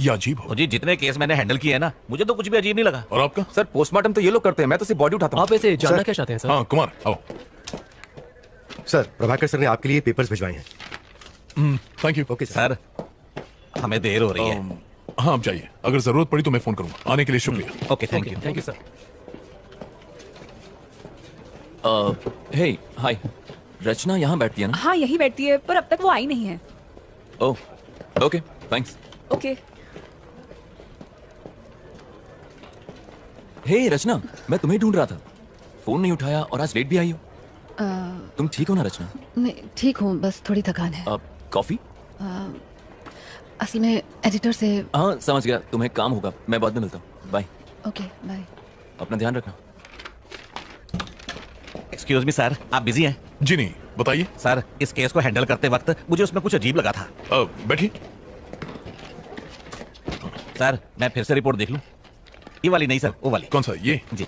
या अजीब हो। जी जितने केस मैंने हैंडल किए हैं ना, मुझे तो कुछ भी अजीब नहीं लगा। और आपका? सर पोस्टमार्टम तो ये लोग करते हैं, मैं तो सिर्फ बॉडी उठाता हूँ। आप ऐसे जानना क्या चाहते हैं सर? हाँ कुमार आओ। सर प्रभाकर सर ने आपके लिए पेपर्स भिजवाए हैं। Thank you. ओके सर हमें देर हो रही है। हाँ आप जाइए, अगर जरूरत पड़ी तो मैं फोन करूंगा। आने के लिए शुक्रिया। Okay thank you. Thank you sir. Hey hi, Rachna यहाँ बैठती है ना? हाँ यही बैठती है, पर अब तक वो आई नहीं है। Oh okay thanks. ओके। हे रचना, मैं तुम्हें ढूंढ रहा था, फोन नहीं उठाया और आज लेट भी आई हो। तुम ठीक हो ना रचना? मैं ठीक हूँ, बस थोड़ी थकान है। कॉफी? असल में एडिटर से। हाँ समझ गया, तुम्हें काम होगा, मैं बाद में मिलता हूँ। बाय। Okay bye. अपना ध्यान रखना। एक्सक्यूज मी सर, आप बिजी हैं? जी नहीं, बताइए। सर इस केस को हैंडल करते वक्त मुझे उसमें कुछ अजीब लगा था। बैठिए। सर मैं फिर से रिपोर्ट देख लूं? ये वाली नहीं सर, वो वाली। कौन सा? ये? जी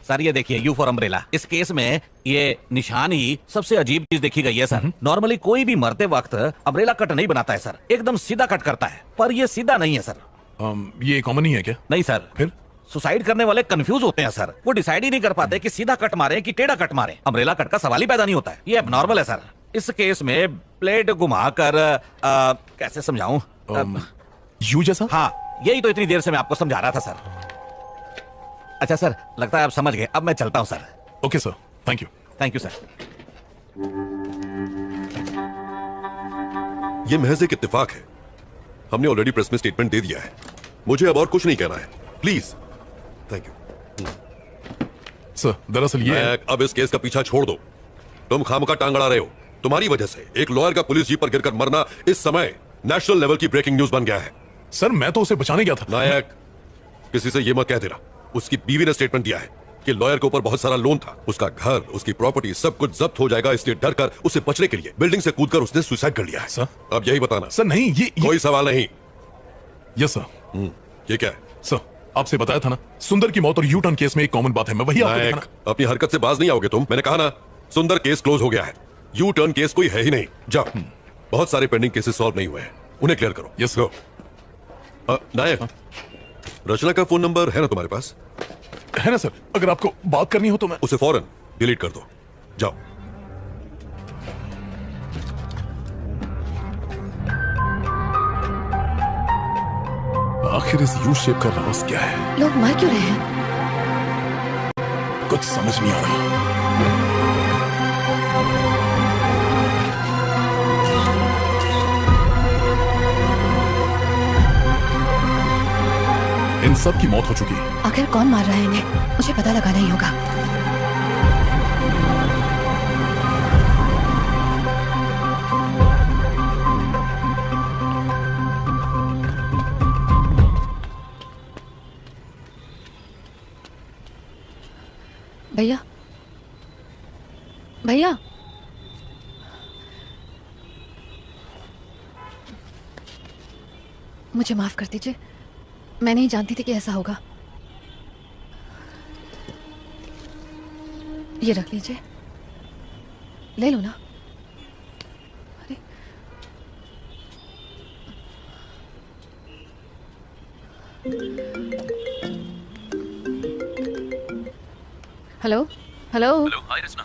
सर ये देखिए, यू फॉर अम्ब्रेला। इस केस में ये निशान ही सबसे अजीब चीज देखी गई है सर। नॉर्मली कोई भी मरते वक्त अम्ब्रेला कट नहीं बनाता है सर, एकदम सीधा कट करता है, पर ये सीधा नहीं है सर। ये कॉमन नहीं है क्या? नहीं सर। फिर सुसाइड करने वाले कंफ्यूज होते हैं सर, वो डिसाइड ही नहीं कर पाते कि सीधा कट मारे कि टेढ़ा कट मारे। अम्ब्रेला कट का सवाल ही पैदा नहीं होता है, ये एबनॉर्मल है सर। इस केस में प्लेट घुमाकर कैसे समझाऊं? यू जैसा? हाँ यही तो इतनी देर से मैं आपको समझा रहा था सर। अच्छा सर, लगता है आप समझ गए, अब मैं चलता हूं sir. Okay sir, thank you. Thank you sir. ये महज एक इत्तेफाक है, हमने ऑलरेडी प्रेस में स्टेटमेंट दे दिया है, मुझे अब और कुछ नहीं कहना है, प्लीज। Thank you sir. दरअसल ये अब इस केस का पीछा छोड़ दो, तुम खामखा टांग अड़ा रहे हो। तुम्हारी वजह से एक लॉयर का पुलिस जीप पर गिरकर मरना इस समय नेशनल लेवल की ब्रेकिंग न्यूज बन गया है। सर मैं तो उसे बचाने गया था। नायक, किसी से ये मत कह देना। उसकी बीवी ने स्टेटमेंट दिया है कि लॉयर के ऊपर बहुत सारा लोन था, उसका घर, उसकी प्रॉपर्टी सब कुछ जब्त हो जाएगा, इसलिए डर कर उसे बचने के लिए बिल्डिंग से कूदकर उसने सुसाइड कर लिया है। सर अब यही बताना। सर नहीं, ये कोई सवाल नहीं। Yes sir. ये क्या है? सर आपसे बताया था ना, सुंदर की मौत और यू टर्न केस में एक कॉमन बात है, मैं वही आपको दिखाना। अपनी हरकत से बाज नहीं आओगे तुम। मैंने कहा ना, सुंदर केस क्लोज हो गया है, यू टर्न केस कोई है ही नहीं। जाओ, बहुत सारे पेंडिंग केसेस सॉल्व नहीं हुए हैं, उन्हें क्लियर करो। Yes go. नायक, रचना का फोन नंबर है ना तुम्हारे पास? है ना सर, अगर आपको बात करनी हो तो मैं उसे फौरन डिलीट कर दो। जाओ। आखिर इस यू शेप का राज क्या है? लोग मर क्यों रहे हैं? कुछ समझ नहीं आ रहा। इन सब की मौत हो चुकी है। आखिर कौन मार रहा है इन्हें? मुझे पता लगाना ही होगा। भैया, भैया, मुझे माफ कर दीजिए, मैं नहीं जानती थी कि ऐसा होगा। ये रख लीजिए, ले लो ना। अरे हेलो हेलो,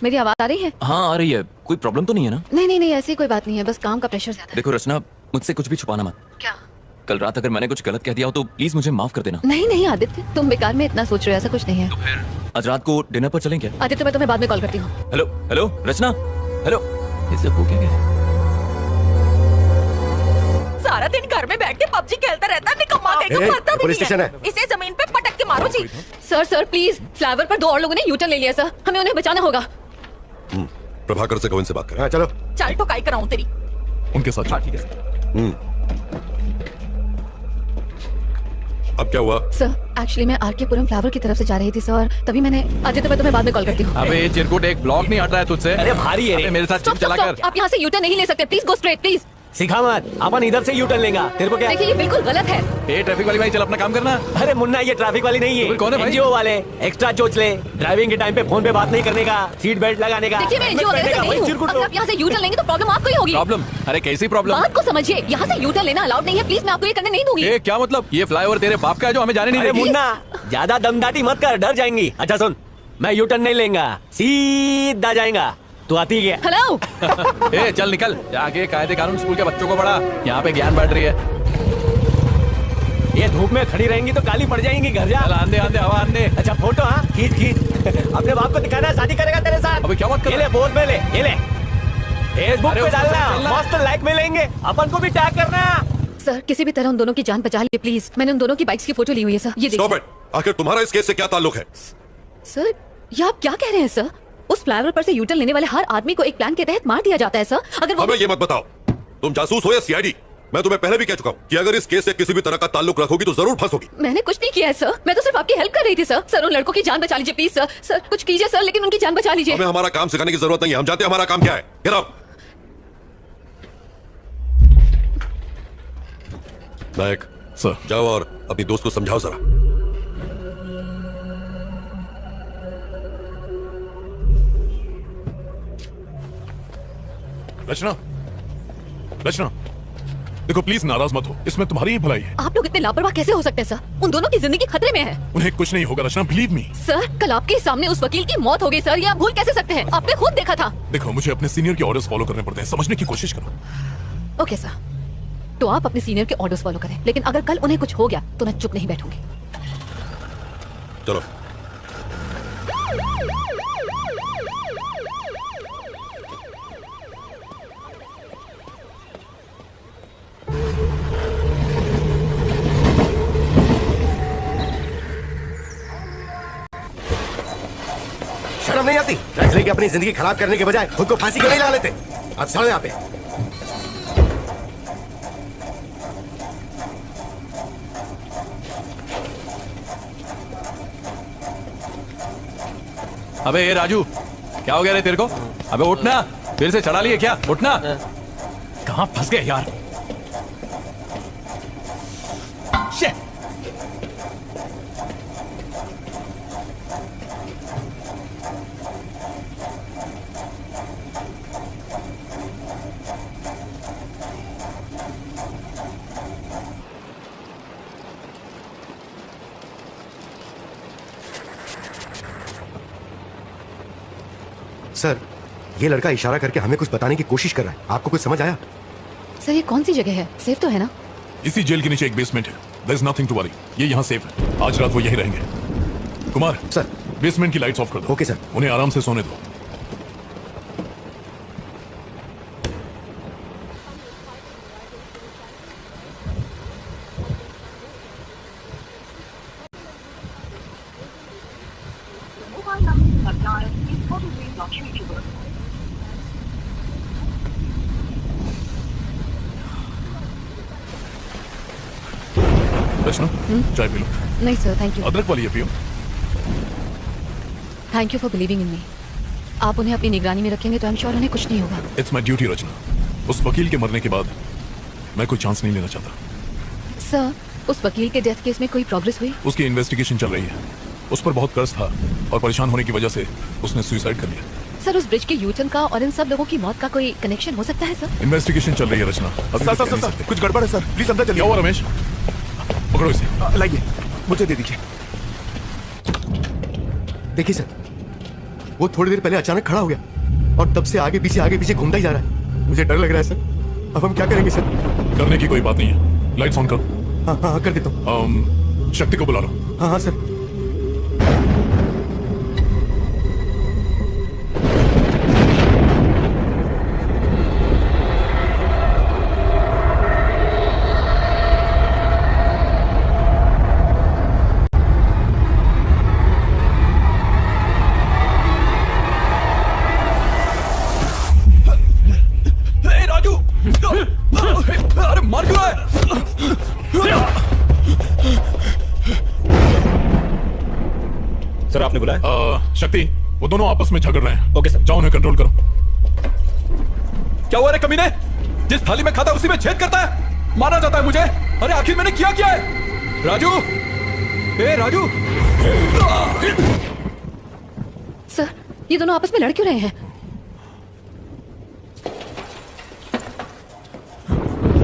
मेरी आवाज आ रही है? हाँ आ रही है। कोई प्रॉब्लम तो नहीं है ना? नहीं नहीं नहीं, ऐसी कोई बात नहीं है, बस काम का प्रेशर ज्यादा है। देखो रचना, मुझसे कुछ भी छुपाना मत। क्या? कल रात अगर मैंने कुछ गलत कह दिया हो तो प्लीज मुझे माफ कर देना। नहीं नहीं आदित्य, तुम बेकार में इतना सोच रहे हो, ऐसा कुछ नहीं है। तो फिर आज रात को डिनर पर चलें क्या? आदित्य मैं तुम्हें बाद में कॉल करती हूँ। हेलो हेलो रचना, हेलो। इसे हो क्या गया? सारा दिन घर में बैठ के पबजी खेलता रहता है, निकम्मा कहीं को मरता भी नहीं है। इसे जमीन पे पटक के मारो जी। सर सर प्लीज, फ्लावर पर 2 और लोगों ने यूटर्न ले लिया सर, हमें उन्हें बचाना होगा। प्रभाकर से गोविंद से बात करें। हाँ, चलो। चल तो काय कराऊं तेरी। उनके साथ। हाँ ठीक है। अब क्या हुआ? सर एक्चुअली मैं आरके पुरम फ्लावर की तरफ से जा रही थी सर, और तभी मैंने आदित्य, मैं तुम्हें बाद में कॉल करती हूँ। अबे चिरकुट, एक ब्लॉक नहीं हट रहा है तुझसे। अरे भारी है रे। मेरे साथ Stop, चला stop, कर। stop. आप यहाँ से यूटर्न नहीं ले सकते, प्लीज गो स्ट्रेट प्लीज। सिखा मत, अपन इधर से यू टर्न लेगा। तेरे को क्या? देखिए ये बिल्कुल गलत है। ए ट्रैफिक वाली भाई, चल अपना काम करना। अरे मुन्ना, ये ट्रैफिक वाली नहीं है, कौन है भाई? एनजीओ वाले। एक्स्ट्रा चोच ले, ड्राइविंग के टाइम पे फोन पे बात नहीं करने का, सीट बेल्ट लगाने का। देखिए मैं एनजीओ वगैरह से नहीं हूँ। अगर आप यहाँ से यूटर्न लेंगे तो प्रॉब्लम आपको ही होगी। प्रॉब्लम? अरे कैसी प्रॉब्लम? बात को समझिए, यहाँ से यूटर्न लेना अलाउड नहीं है, प्लीज मैं आपको ये करने नहीं दूंगी। ए क्या मतलब? ये फ्लाईओवर तेरे बाप का है जो हमें जाने नहीं अरे देगी? मुन्ना, ज्यादा दमदाटी मत कर, डर जाएंगी। अच्छा सुन, मैं यू टर्न नहीं लेंगा, सीधा जाएगा। तू आती क्या? हेलो। ए चल निकल, जाके कायदे कानून स्कूल के बच्चों को पढ़ा। यहाँ पे ज्ञान बांट रही है। ये धूप में खड़ी रहेंगी तो काली पड़ जाएंगी। घर जा। आंधे आंधे हवा आंधे। अच्छा फोटो, हाँ खींच खींच। अपने बाप को दिखाना, शादी करेगा तेरे साथ। अबे क्या बात कर ये ले बोल में ले, ये ले फेसबुक अरे पे उसको डालना, चलना। मस्त लाइक मिलेंगे, अपन को भी टैग करना। सर किसी भी तरह उन दोनों की जान बचा लीजिए प्लीज। मैंने उन दोनों की बाइक्स की फोटो ली हुई है सर, ये स्टॉप देखिए। इट। आखिर तुम्हारा इस केस से क्या ताल्लुक है? सर ये आप क्या कह रहे हैं सर? उस फ्लाईओवर पर से यूटर्न लेने वाले हर आदमी को एक प्लान के तहत मार दिया जाता है सर। अगर वो हमें ये मत बताओ तुम जासूस हो या सीआईडी। मैं तुम्हें पहले भी कह चुका हूँ कि अगर इस केस से किसी भी तरह का ताल्लुक रखोगी तो जरूर फंसोगी। मैंने कुछ नहीं किया है सर, मैं तो सिर्फ आपकी हेल्प कर रही थी सर। सर उन लड़कों की जान बचा लीजिए प्लीज सर। सर कुछ कीजिए सर, लेकिन उनकी जान बचा लीजिए। हमें हमारा काम सिखाने की जरूरत नहीं है, हम जानते हैं हमारा काम क्या है। Get out. नायक सर, जाओ और अपनी दोस्त को समझाओ जरा। रचना, रचना देखो प्लीज नाराज मत हो, इसमें तुम्हारी ही भलाई है। आप लोग इतने लापरवाह कैसे हो सकते हैं सर? उन दोनों की जिंदगी खतरे में है। उन्हें कुछ नहीं होगा रचना, बिलीव मी। सर कल आपके सामने उस वकील की मौत हो गई सर, ये आप भूल कैसे सकते हैं? आपने खुद देखा था। देखो मुझे अपने सीनियर के ऑर्डर्स फॉलो करने पड़ते हैं, समझने की कोशिश करो। ओके सर, तो आप अपने सीनियर के ऑर्डर्स फॉलो करें, लेकिन अगर कल उन्हें कुछ हो गया तो मैं चुप नहीं बैठूंगी। चलो। शर्म नहीं आती? फैसले की अपनी जिंदगी खराब करने के बजाय खुद को फांसी क्यों नहीं ला लेते? अब चलो यहाँ पे। अबे ये राजू, क्या हो गया रे तेरे को? अबे उठना, फिर से चढ़ा लिए क्या? उठना। कहाँ फंस गए यार? Shit! सर, ये लड़का इशारा करके हमें कुछ बताने की कोशिश कर रहा है। आपको कुछ समझ आया? सर ये कौन सी जगह है? सेफ तो है ना? इसी जेल के नीचे एक बेसमेंट है। There is nothing to worry, ये यहाँ सेफ है। आज रात वो यहीं रहेंगे। कुमार सर, बेसमेंट की लाइट्स ऑफ कर दो। Okay sir. उन्हें आराम से सोने दो। रचना, चाय पी लो। नहीं सर थैंक यू। अदरक वाली है, पियो। Thank you for believing in me. आप उन्हें अपनी निगरानी में रखेंगे तो आई एम श्योर उन्हें कुछ नहीं होगा। इट्स माई ड्यूटी रचना। उस वकील के मरने के बाद मैं कोई चांस नहीं लेना चाहता। सर उस वकील के डेथ केस में कोई प्रोग्रेस हुई? उसकी इन्वेस्टिगेशन चल रही है। उस पर बहुत कर्ज था और परेशान होने की वजह से उसने सुसाइड कर लिया। सर उस ब्रिज के यूटर्न का और इन सब लोगों की मौत का कोई कनेक्शन हो सकता है सर? इन्वेस्टिगेशन चल रही है रचना। सर, कुछ गड़बड़ है सर, प्लीज अंदर चलिए। क्या हुआ रमेश? पकड़ो इसे। लाइए, मुझे दे दीजिए। देखिए सर, वो थोड़ी देर पहले अचानक खड़ा हो गया और तब से आगे पीछे घूमता ही जा रहा है। मुझे डर लग रहा है सर। अब हम क्या करेंगे सर? डरने की कोई बात नहीं है। लाइट्स ऑन करो। हाँ कर देता हूँ। शक्ति को बुला लो। हाँ सर। आपने बुलाया? शक्ति, वो दोनों आपस में झगड़ रहे हैं। Okay sir. जाओ उन्हें कंट्रोल करो। क्या हुआ रे कमीने? जिस थाली में खाता है उसी में छेद करता है, मारना चाहता है मुझे। अरे आखिर मैंने किया क्या है? राजू, ए राजू। सर, ये दोनों आपस में लड़ क्यों रहे हैं?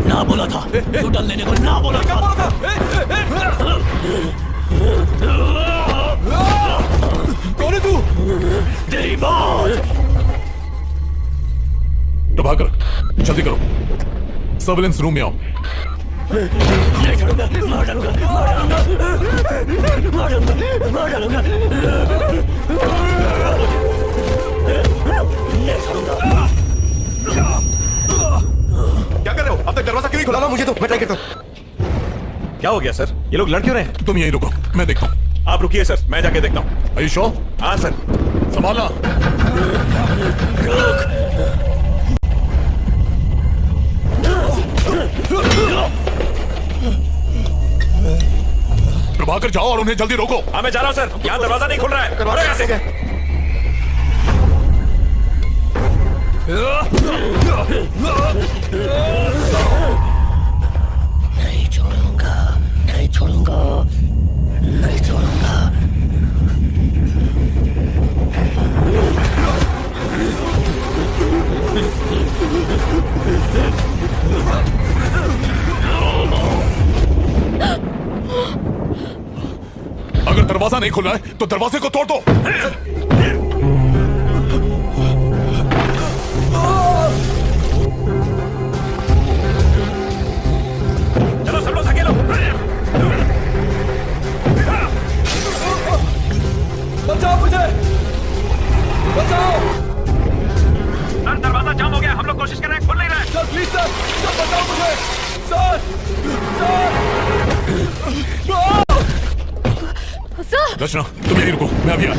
ना बोला था टोटल लेने को, ना बोला था। कौन है तू? तेरी बात। प्रभाकर, जल्दी करो, सर्विलेंस रूम में आओ। नहीं छोड़ूंगा, मार डालूंगा, मार डालूंगा, मार डालूंगा, मार डालूंगा। नहीं छोड़ूंगा। क्या कर रहे हो? अब तक दरवाजा क्यों नहीं खुला? ना मुझे तो, मैं ट्राई करता हूं। क्या हो गया सर? ये लोग लड़ क्यों रहे हैं? तुम यहीं रुको, मैं देखता हूँ। आप रुकिए सर, मैं जाके देखता हूँ। Are you sure? हाँ सर। संभालना। प्रभाकर जाओ और उन्हें जल्दी रोको। हाँ मैं जा रहा हूँ सर, यहाँ दरवाजा नहीं खुल रहा है। करवा यहाँ से। नहीं छोड़ूंगा, नहीं छोड़ूंगा, नहीं छोड़ूंगा। अगर दरवाजा नहीं खुल रहा है तो दरवाजे को तोड़ दो। चलो सब लोग धकेलो। बचाओ मुझे, बचाओ। सर दरवाजा जाम हो गया, हम लोग कोशिश कर रहे हैं, खुल नहीं रहा है। सर प्लीज सर, सर बचाओ मुझे। Sir, sir. रचना, तुम यहीं रुको, मैं अभी आया।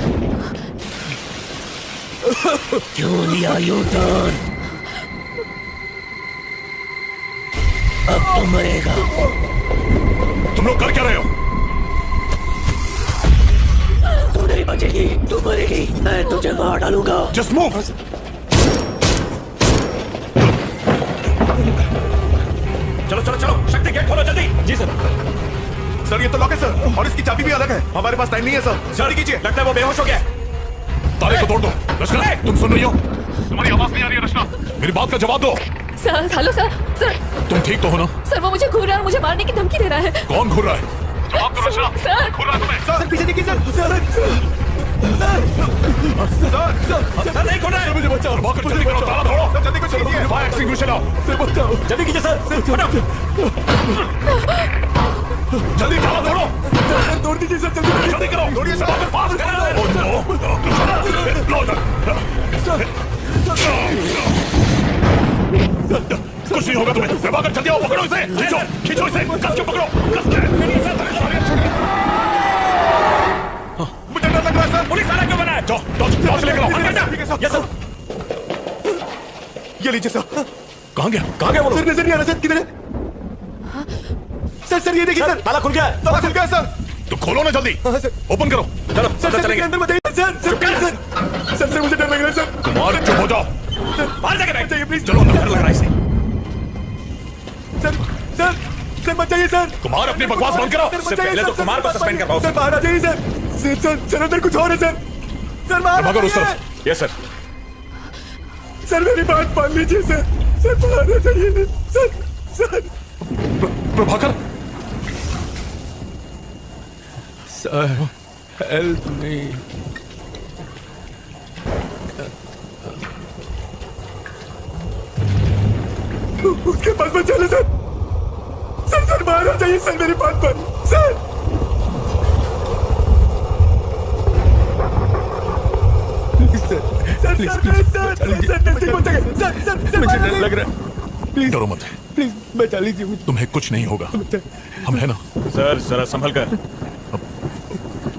क्यों लिया यू टर्न? अब तो मरेगा। तुम लोग कर क्या रहे हो? तू नहीं बचेगी, तू मरेगी, मैं तुझे मार डालूंगा। Just move! चलो चलो चलो, शक्ति गेट खोलो जल्दी। जी सर। सर ये तो लॉक है सर, और इसकी चाबी भी अलग है। हमारे पास टाइम नहीं है सर, जल्दी कीजिए। लगता है वो बेहोश हो गया। ताले को तोड़ दो। रचना, तुम सुन रही हो? तुम्हारी आवाज नहीं आ रही है रचना, मेरी बात का जवाब दो। Sir, hello sir. सर, तुम ठीक तो हो ना? सर वो मुझे घूर रहा है और मुझे मारने की धमकी दे रहा है। कौन घूर रहा है? जवाब दो रचना। सर, घूर रहा है तुम्हें? सर पीछे देखिए सर। सर नहीं खोल रहा है। मुझे बचाओ। भागकर जल्दी करो, ताला तोड़ो। सर जल्दी कुछ कीजिए। फायर एक्सटिंग्विशर लाओ। जल्दी कीजिए सर, हटाओ। जल्दी ताला तोड़ो। सर तोड़ दीजिए सर, जल्दी करो। तोड़िए सर। भागकर फास्ट करो। Oh no! कुछ नहीं होगा तुम्हें। प्रभाकर जल्दी आओ, पकड़ो इसे। खींचो, खींचो इसे, कस के पकड़ो, कस के। मुझे डर लग रहा है सर। पुलिस वाला क्यों बना है? जाओ, टॉर्च लेकर आओ। ठीक है सर। Yes sir. ये लीजिए सर। कहाँ गया? कहाँ गया वो लोग? सर नजर नहीं आ रहा सर, किधर है? सर सर ये देखिए सर, ताला खुल गया है। ताला खुल गया सर। तो खोलो ना जल्दी। हाँ सर। ओपन करो। चलो सर सर सर चलेंगे। अंदर बताइए सर। सर सर मुझे डर लग रहा है सर। कुमार चुप हो जाओ। बाहर जाके बैठ जाइए प्लीज। चलो अंदर लग रहा है इसे। सर सर सर बचाइए सर। कुमार अपनी बकवास बंद करो। इससे पहले तो कुमार को सस्पेंड करवाओ। सर बाहर आ जाइए सर। सर अंदर कुछ और है सर। सर बाहर प्रभाकर उस आ तरफ। जाइए। Yes sir. सर मेरी बात मान लीजिए सर। सर बाहर आ जाइए sir. Sir Prabhakar, sir help me. उसके पास मत चले सर। सर सर बाहर आ जाइए सर, मेरी बात पर सर। मुझे डर लग रहा है। प्लीज डरो मत। प्लीज बचा लीजिए मुझे। तुम्हें कुछ नहीं होगा, हम है ना। सर जरा संभल कर।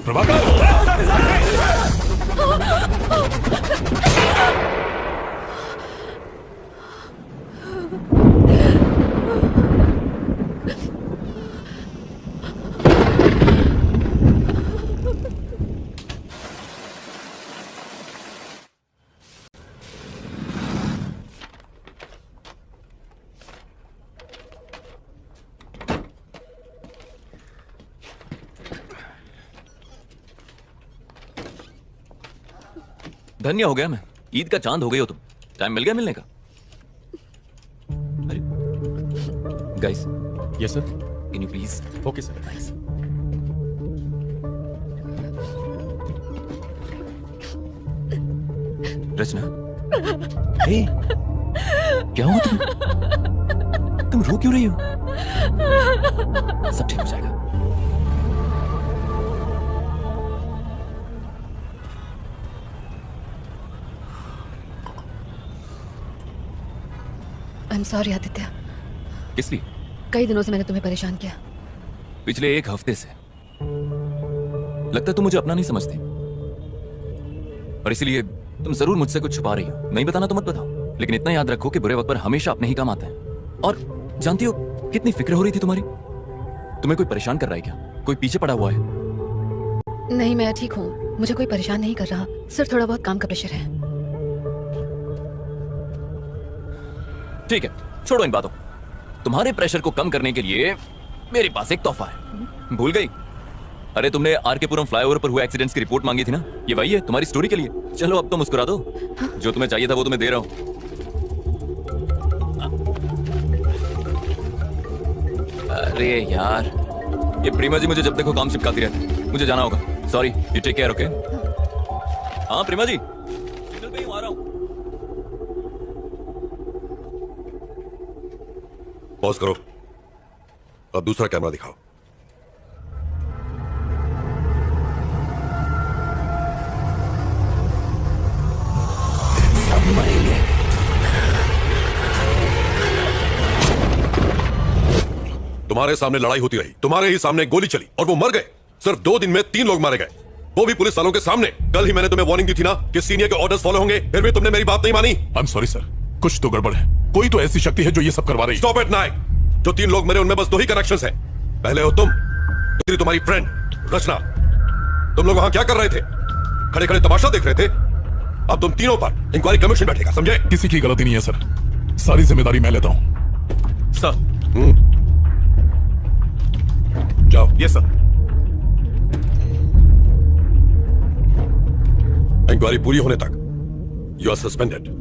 प्रभाकर, धन्य हो गया मैं, ईद का चांद हो गए हो तुम। टाइम मिल गया मिलने का। Guys. Yes sir. Can you please? Okay sir. Nice. Rachna, hey, क्या हुआ तुम रो क्यों रही हो? सब ठीक हो जाएगा। I am sorry Aditya. किस लिए? कई दिनों से मैंने तुम्हें परेशान किया। पिछले 1 हफ्ते से लगता है तुम मुझे अपना नहीं समझती, और इसीलिए तुम जरूर मुझसे कुछ छुपा रही हो। नहीं बताना तो मत बताओ, लेकिन इतना याद रखो कि बुरे वक्त पर हमेशा अपने ही काम आते हैं। और जानती हो कितनी फिक्र हो रही थी तुम्हारी। तुम्हें कोई परेशान कर रहा है क्या? कोई पीछे पड़ा हुआ है? नहीं, मैं ठीक हूँ। मुझे कोई परेशान नहीं कर रहा, सिर्फ थोड़ा बहुत काम का प्रेशर है। ठीक है, छोड़ो इन बातों। तुम्हारे प्रेशर को कम करने के लिए मेरे पास एक तोहफा है। भूल गई? अरे तुमने आरकेपुरम फ्लाईओवर पर हुए एक्सीडेंट्स की रिपोर्ट मांगी थी ना, ये वही है तुम्हारी स्टोरी के लिए। चलो अब तो मुस्कुरा दो। जो तुम्हें चाहिए था वो तुम्हें दे रहा हूं। अरे यार, ये प्रीमा जी मुझे जब देखो काम चिपकाती रहती। मुझे जाना होगा। Sorry, you take care. Okay? हाँ प्रीमा जी, सिग्नल पे ही आ रहा हूं। पॉज करो। अब दूसरा कैमरा दिखाओ। तुम्हारे सामने लड़ाई होती रही, तुम्हारे ही सामने गोली चली और वो मर गए। सिर्फ 2 दिन में 3 लोग मारे गए, वो भी पुलिस वालों के सामने। कल ही मैंने तुम्हें वार्निंग दी थी ना कि सीनियर के ऑर्डर्स फॉलो होंगे, फिर भी तुमने मेरी बात नहीं मानी। आई एम सॉरी सर, कुछ तो गड़बड़ है। कोई तो ऐसी शक्ति है जो ये सब करवा रही है। Stop it Naik. जो 3 लोग मरे उनमें बस 2 ही कनेक्शंस हैं। पहले हो तुम, दूसरी तुम्हारी फ्रेंड रचना। तुम लोग वहां क्या कर रहे थे? खड़े खड़े तमाशा देख रहे थे। अब तुम तीनों पर इंक्वायरी कमीशन बैठेगा, समझे? किसी की गलती नहीं है सर, सारी जिम्मेदारी मैं लेता हूं। सर। जाओ। Yes sir. इंक्वायरी पूरी होने तक यू आर सस्पेंडेड।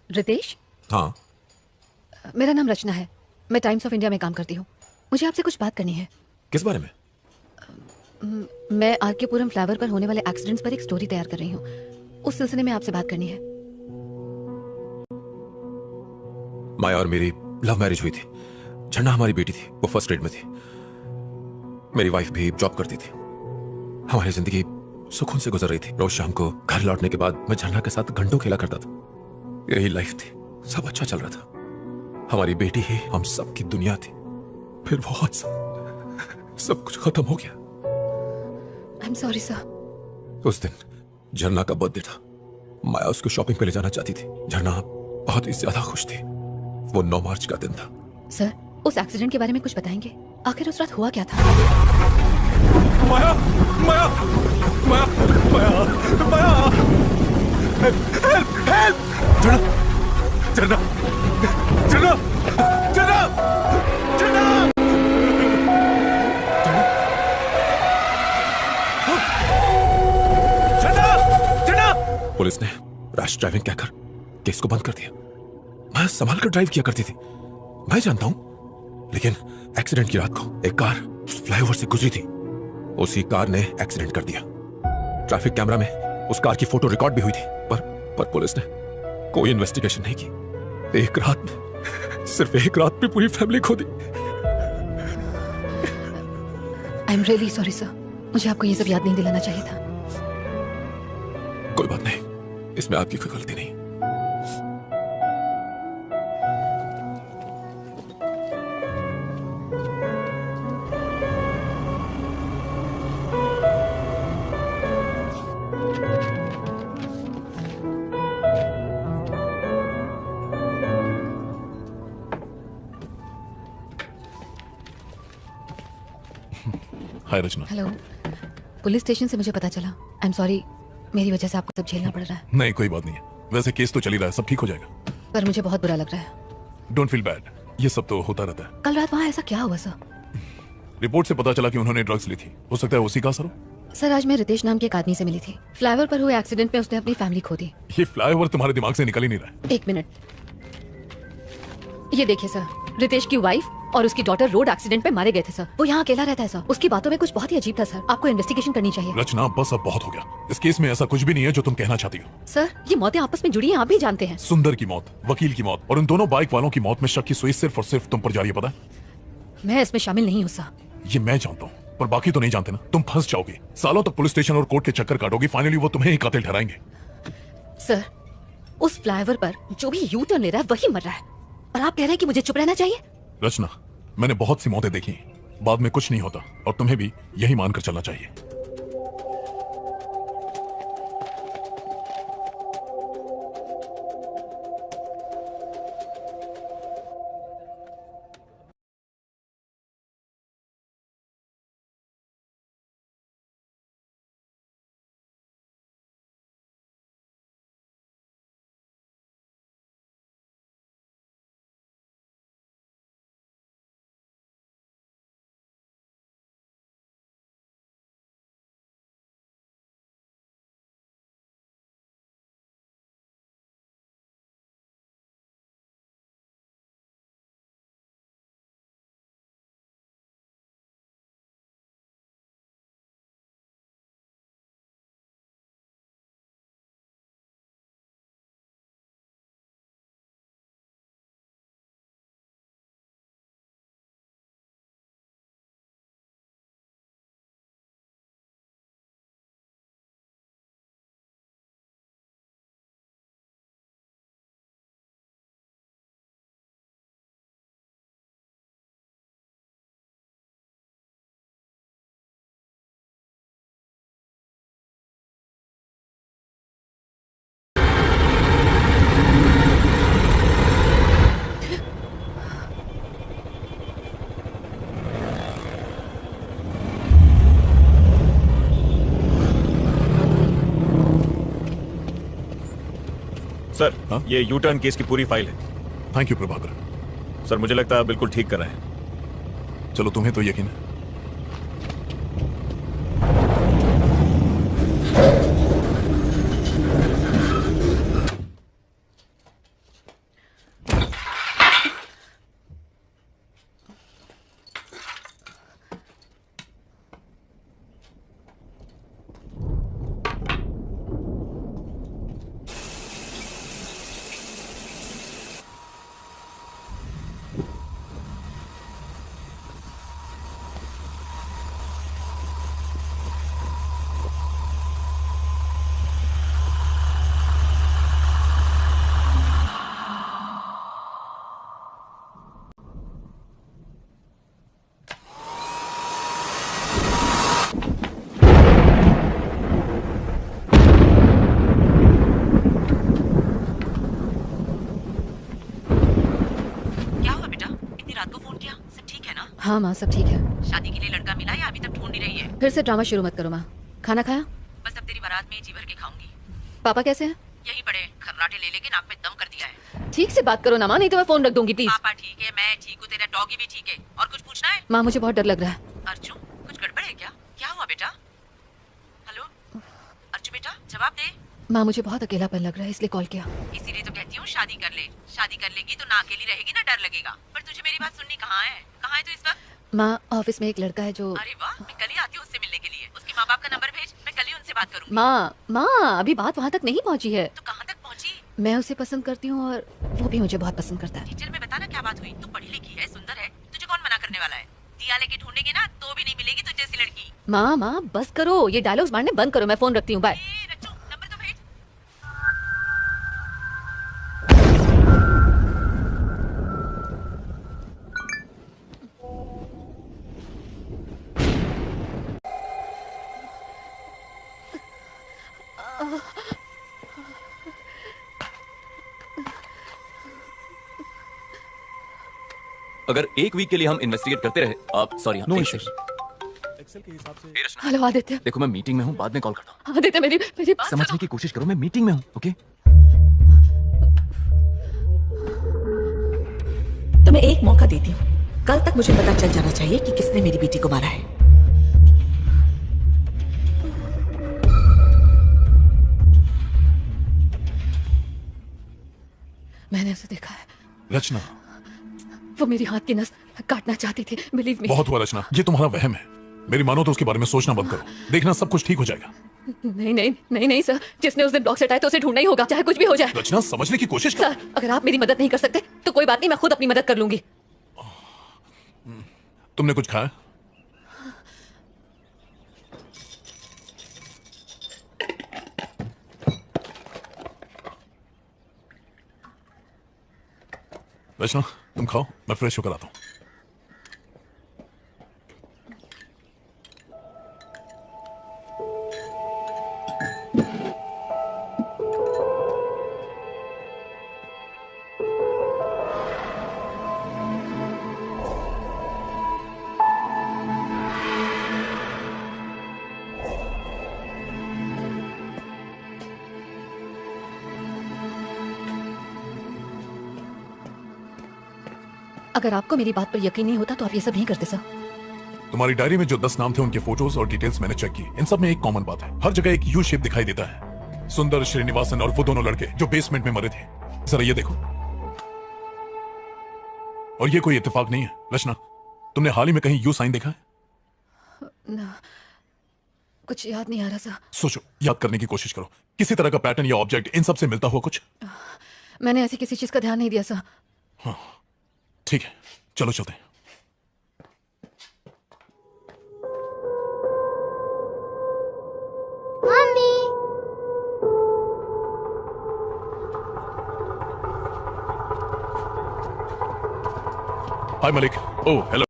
रितेश, हाँ। मेरा नाम रचना है। मैं टाइम्स ऑफ इंडिया में काम करती हूँ। मुझे आपसे कुछ बात करनी है। किस बारे में? मैं आरकेपुरम फ्लाईओवर पर होने वाले एक्सीडेंट्स पर एक स्टोरी तैयार कर रही हूँ। उस सिलसिले में आपसे बात करनी है। माया और मेरी लव मैरिज हुई थी। झंडा हमारी बेटी थी, वो फर्स्ट ग्रेड में थी। मेरी वाइफ भी जॉब करती थी। हमारी जिंदगी सुकून से गुजर रही थी। रोज शाम को घर लौटने के बाद मैं झंडा के साथ घंटों खेला करता था। यही लाइफ थी, सब अच्छा चल रहा था। हमारी बेटी ही हम सब की दुनिया थी। फिर वो सब कुछ खत्म हो गया। I am sorry sir. उस दिन झरना का बर्थडे था। माया उसको शॉपिंग पे ले जाना चाहती थी। झरना बहुत ही ज्यादा खुश थी। वो 9 मार्च का दिन था। सर, उस एक्सीडेंट के बारे में कुछ बताएंगे? आखिर उस रात हुआ क्या था? माया, माया, माया, माया, माया, हेल्प, हेल्प! झरना, झरना, झरना, झरना, झरना! पुलिस ने रैश ड्राइविंग कहकर केस को बंद कर दिया। मैं संभाल कर ड्राइव किया करती थी, मैं जानता हूं। लेकिन एक्सीडेंट की रात को एक कार फ्लाईओवर से गुजरी थी। उसी कार ने एक्सीडेंट कर दिया। ट्रैफिक कैमरा में उस कार की फोटो रिकॉर्ड भी हुई थी, पर पुलिस ने कोई इन्वेस्टिगेशन नहीं की। एक रात में, सिर्फ एक रात में पूरी फैमिली खो दी। I am really sorry sir. मुझे आपको ये सब याद नहीं दिलाना चाहिए था। कोई बात नहीं, इसमें आपकी कोई गलती नहीं। हाय रचना। हेलो, पुलिस स्टेशन से मुझे पता चला। आई एम सॉरी, मेरी वजह से आपको सब झेलना पड़ रहा है। नहीं कोई बात नहीं है, वैसे केस तो चल ही रहा है, सब ठीक हो जाएगा। पर मुझे बहुत बुरा लग रहा है। डोंट फील बैड, ये सब तो होता रहता है। कल रात वहाँ ऐसा क्या हुआ सर? रिपोर्ट से पता चला कि उन्होंने ड्रग्स ली थी, हो सकता है उसी का असर हो। सर आज मैं रितेश नाम के एक आदमी से मिली थी। फ्लाईओवर पर हुए एक्सीडेंट में उसने अपनी फैमिली खो दी। ये फ्लाईओवर तुम्हारे दिमाग से निकल ही नहीं रहा है। एक मिनट, ये देखिए सर, रितेश की वाइफ और उसकी डॉटर रोड एक्सीडेंट में मारे गए थे सर। वो यहाँ अकेला रहता है सर। उसकी बातों में कुछ बहुत ही अजीब था सर। आपको इन्वेस्टिगेशन करनी चाहिए। रचना बस अब बहुत हो गया, इस केस में ऐसा कुछ भी नहीं है जो तुम कहना चाहती हो। सर ये मौतें आपस में जुड़ी हैं, आप भी जानते हैं। सुंदर की मौत, वकील की मौत और उन दोनों बाइक वालों की मौत में शक की सुई सिर्फ और सिर्फ तुम पर जा रही है, पता है? मैं इसमें शामिल नहीं हूँ सर। ये मैं जानता हूँ, पर बाकी तो नहीं जानते ना। तुम फंस जाओगे, सालों तक पुलिस स्टेशन और कोर्ट के चक्कर काटोगी, फाइनली वो तुम्हें ही कातिल ठहराएंगे। सर उस फ्लाईओवर पर जो भी यू टर्न ले रहा है वही मर रहा है, और आप कह रहे हैं कि मुझे चुप रहना चाहिए? रचना, मैंने बहुत सी मौतें देखी, बाद में कुछ नहीं होता, और तुम्हें भी यही मानकर चलना चाहिए। सर ये यू टर्न केस की पूरी फाइल है। Thank you Prabhakar. सर मुझे लगता है आप बिल्कुल ठीक कर रहे हैं। चलो, तुम्हें तो यकीन है। हाँ माँ सब ठीक है। शादी के लिए लड़का मिला या अभी तक ढूंढ ही रही है? फिर से ड्रामा शुरू मत करो माँ। खाना खाया? बस अब तेरी बारात में जी भर के खाऊंगी। पापा कैसे हैं? यही पड़े खर्राटे ले लेके नाक में दम कर दिया है। ठीक से बात करो ना माँ, नहीं तो मैं फोन रख दूंगी प्लीज। पापा ठीक है, मैं ठीक हूँ, तेरा डॉगी भी ठीक है। और कुछ पूछना है? माँ मुझे बहुत डर लग रहा है। अर्जुन कुछ गड़बड़ है क्या? क्या हुआ बेटा? हेलो अर्जुन बेटा जवाब दे। माँ मुझे बहुत अकेलापन लग रहा है, इसलिए कॉल किया। इसीलिए तो कहती हूँ शादी कर ले। शादी कर लेगी तो ना अकेली रहेगी ना डर लगेगा। पर तुझे मेरी बात सुननी कहाँ है? कहाँ है तू इस वक्त? माँ ऑफिस में एक लड़का है जो। अरे वाह, मैं कल ही आती हूँ उससे मिलने के लिए। उसके माँ बाप का नंबर भेज, मैं कल ही उनसे बात करूँगी। माँ अभी बात वहाँ तक नहीं पहुँची है। तो कहाँ तक पहुँची? मैं उसे पसंद करती हूँ और वो भी मुझे बहुत पसंद करता है। डिटेल में बता ना क्या बात हुई। तू पढ़ी लिखी है, सुंदर है, तुझे कौन मना करने वाला है? दिया लेके ढूंढेंगे ना तो भी नहीं मिलेगी तुझे जैसी लड़की। माँ बस करो, ये डायलॉग्स मारने बंद करो। मैं फोन रखती हूँ, बाय। अगर एक वीक के लिए हम इन्वेस्टिगेट करते रहे, आप सॉरी नो इश्यूज। एक्सेल के हिसाब से। हेलो आदित्य। देखो मैं मीटिंग में हूँ, बाद में कॉल करता हूँ। आदित्य मेरी मेरी बात समझने की कोशिश करो, मैं मीटिंग में हूँ। ओके तुम्हें एक मौका देती हूँ, कल तक मुझे पता चल जाना चाहिए कि किसने मेरी बेटी को मारा है। मैंने उसे देखा है। रचना, वो मेरी हाथ की नस काटना चाहती थी, बिलीव मी। बहुत हुआ रचना, ये तुम्हारा वहम है। मेरी मानो तो उसके बारे में सोचना बंद करो। देखना सब कुछ ठीक हो जाएगा। नहीं नहीं नहीं नहीं सर, जिसने उस दिन ब्लॉक हटाए तो उसे ढूंढना ही होगा, चाहे कुछ भी हो जाए। रचना समझने की कोशिश करो। सर अगर आप मेरी मदद नहीं कर सकते तो कोई बात नहीं, मैं खुद अपनी मदद कर लूंगी। तुमने कुछ खाया? रचना तुम खाओ, मैं फ्रेश होकर आता हूं। अगर आपको मेरी बात पर यकीन नहीं होता तो आप ये सब नहीं करते सर। तुम्हारी डायरी में जो 10 नाम थे उनके फोटोज और डिटेल्स मैंने चेक की। इन सब में एक कॉमन बात है, हर जगह एक यू शेप दिखाई देता है। सुंदर, श्रीनिवासन और वो दोनों लड़के जो बेसमेंट में मरे थे। जरा ये देखो। और ये कोई इत्तेफाक नहीं है रचना, तुमने हाल ही में कहीं यू साइन देखा है? ना, कुछ याद नहीं आ रहा सर। सोचो, याद करने की कोशिश करो। किसी तरह का पैटर्न या ऑब्जेक्ट इन सब से मिलता हुआ कुछ? मैंने ऐसी किसी चीज का ध्यान नहीं दिया सर। हाँ ठीक है, चलो चलते हैं। मम्मी। हाय मलिक। ओह हेलो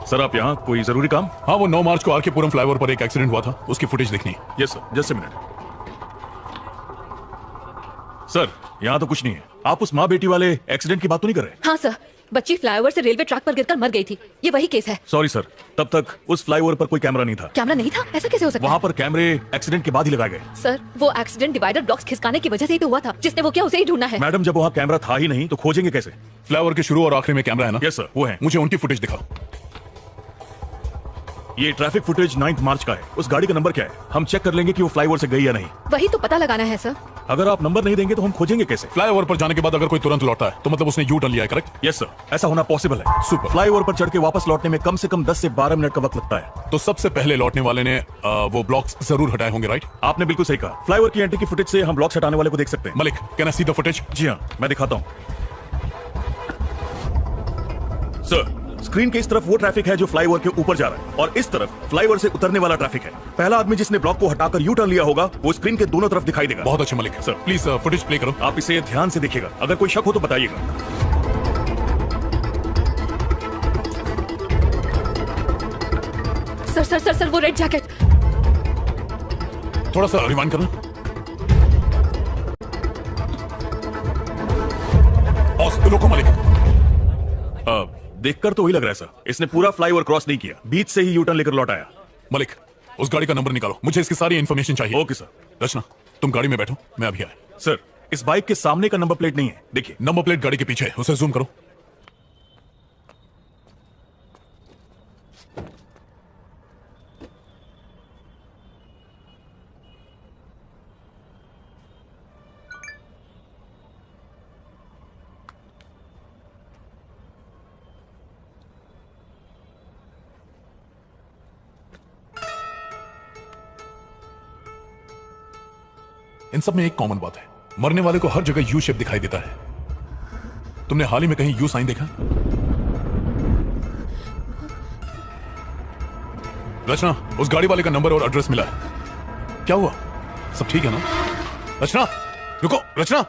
सर, आप यहाँ कोई जरूरी काम? हाँ, वो 9 मार्च को आरके पुरम फ्लाईओवर पर एक एक्सीडेंट हुआ था, उसकी फुटेज देखनी है। Yes sir, just a minute. Sir यहाँ तो कुछ नहीं है। आप उस माँ बेटी वाले एक्सीडेंट की बात तो नहीं कर रहे? हाँ सर, बच्ची फ्लाईओवर से रेलवे ट्रैक पर गिरकर मर गई थी, ये वही केस है। सॉरी सर, तब तक उस फ्लाईओवर पर कोई कैमरा नहीं था। कैमरा नहीं था? ऐसा कैसे हो सकता है? वहाँ पर कैमरे एक्सीडेंट के बाद ही लगाए गए। सर वो एक्सीडेंट डिवाइडर ब्लॉक्स खिसकाने की वजह से ही तो हुआ था। जिसने वो किया उसे ही ढूंढना है। मैडम, जब वहाँ कैमरा था ही नहीं तो खोजेंगे कैसे? फ्लाईओवर के शुरू और आखिरी में कैमरा है ना? यस सर, वो है। मुझे उनकी फुटेज दिखाओ। ये ट्रैफिक फुटेज 9 मार्च का है। उस गाड़ी का नंबर क्या है? हम चेक कर लेंगे कि वो फ्लाईओवर से गई या नहीं। वही तो पता लगाना है सर। अगर आप नंबर नहीं देंगे तो हम खोजेंगे कैसे? फ्लाईओवर पर जाने के बाद अगर कोई तुरंत लौटता है तो मतलब उसने यू टर्न लिया है, करेक्ट? यस सर, ऐसा होना पॉसिबल है। सुपर। फ्लाईओवर पर चढ़ के वापस लौटने में कम से कम 10 से 12 मिनट का वक्त लगता है। तो सबसे पहले लौटने वाले ने वो ब्लॉक्स जरूर हटाए होंगे, राइट? आपने बिल्कुल सही कहा। फ्लाईओवर की एंट्री की फुटेज से हम ब्लॉक्स हटाने वाले को देख सकते हैं। Malik, can I see the footage? जी हाँ, मैं दिखाता हूँ। सर, स्क्रीन के इस तरफ वो ट्रैफिक है जो फ्लाईओवर के ऊपर जा रहा है और इस तरफ फ्लाईओवर से उतरने वाला ट्रैफिक है। पहला आदमी जिसने ब्लॉक को हटाकर यू टर्न लिया होगा वो स्क्रीन के दोनों तरफ दिखाई देगा। बहुत अच्छे Malik. Sir please footage play करो। आप इसे ध्यान से देखिएगा, अगर कोई शक हो तो बताइएगा। सर सर सर सर वो रेड जैकेट। थोड़ा सा रिवाइंड करना। रोको मलिक। देखकर तो वही लग रहा है सर, इसने पूरा फ्लाईओवर क्रॉस नहीं किया, बीच से ही यू टर्न लेकर लौट आया। मलिक, उस गाड़ी का नंबर निकालो, मुझे इसकी सारी इन्फॉर्मेशन चाहिए। Okay sir. रचना, तुम गाड़ी में बैठो, मैं अभी आया। सर, इस बाइक के सामने का नंबर प्लेट नहीं है, देखिए। नंबर प्लेट गाड़ी के पीछे है, उसे जूम करो। इन सब में एक कॉमन बात है, मरने वाले को हर जगह यू शेप दिखाई देता है। तुमने हाल ही में कहीं यू साइन देखा? रचना, उस गाड़ी वाले का नंबर और एड्रेस मिला है। क्या हुआ? सब ठीक है ना? रचना, रुको। रचना,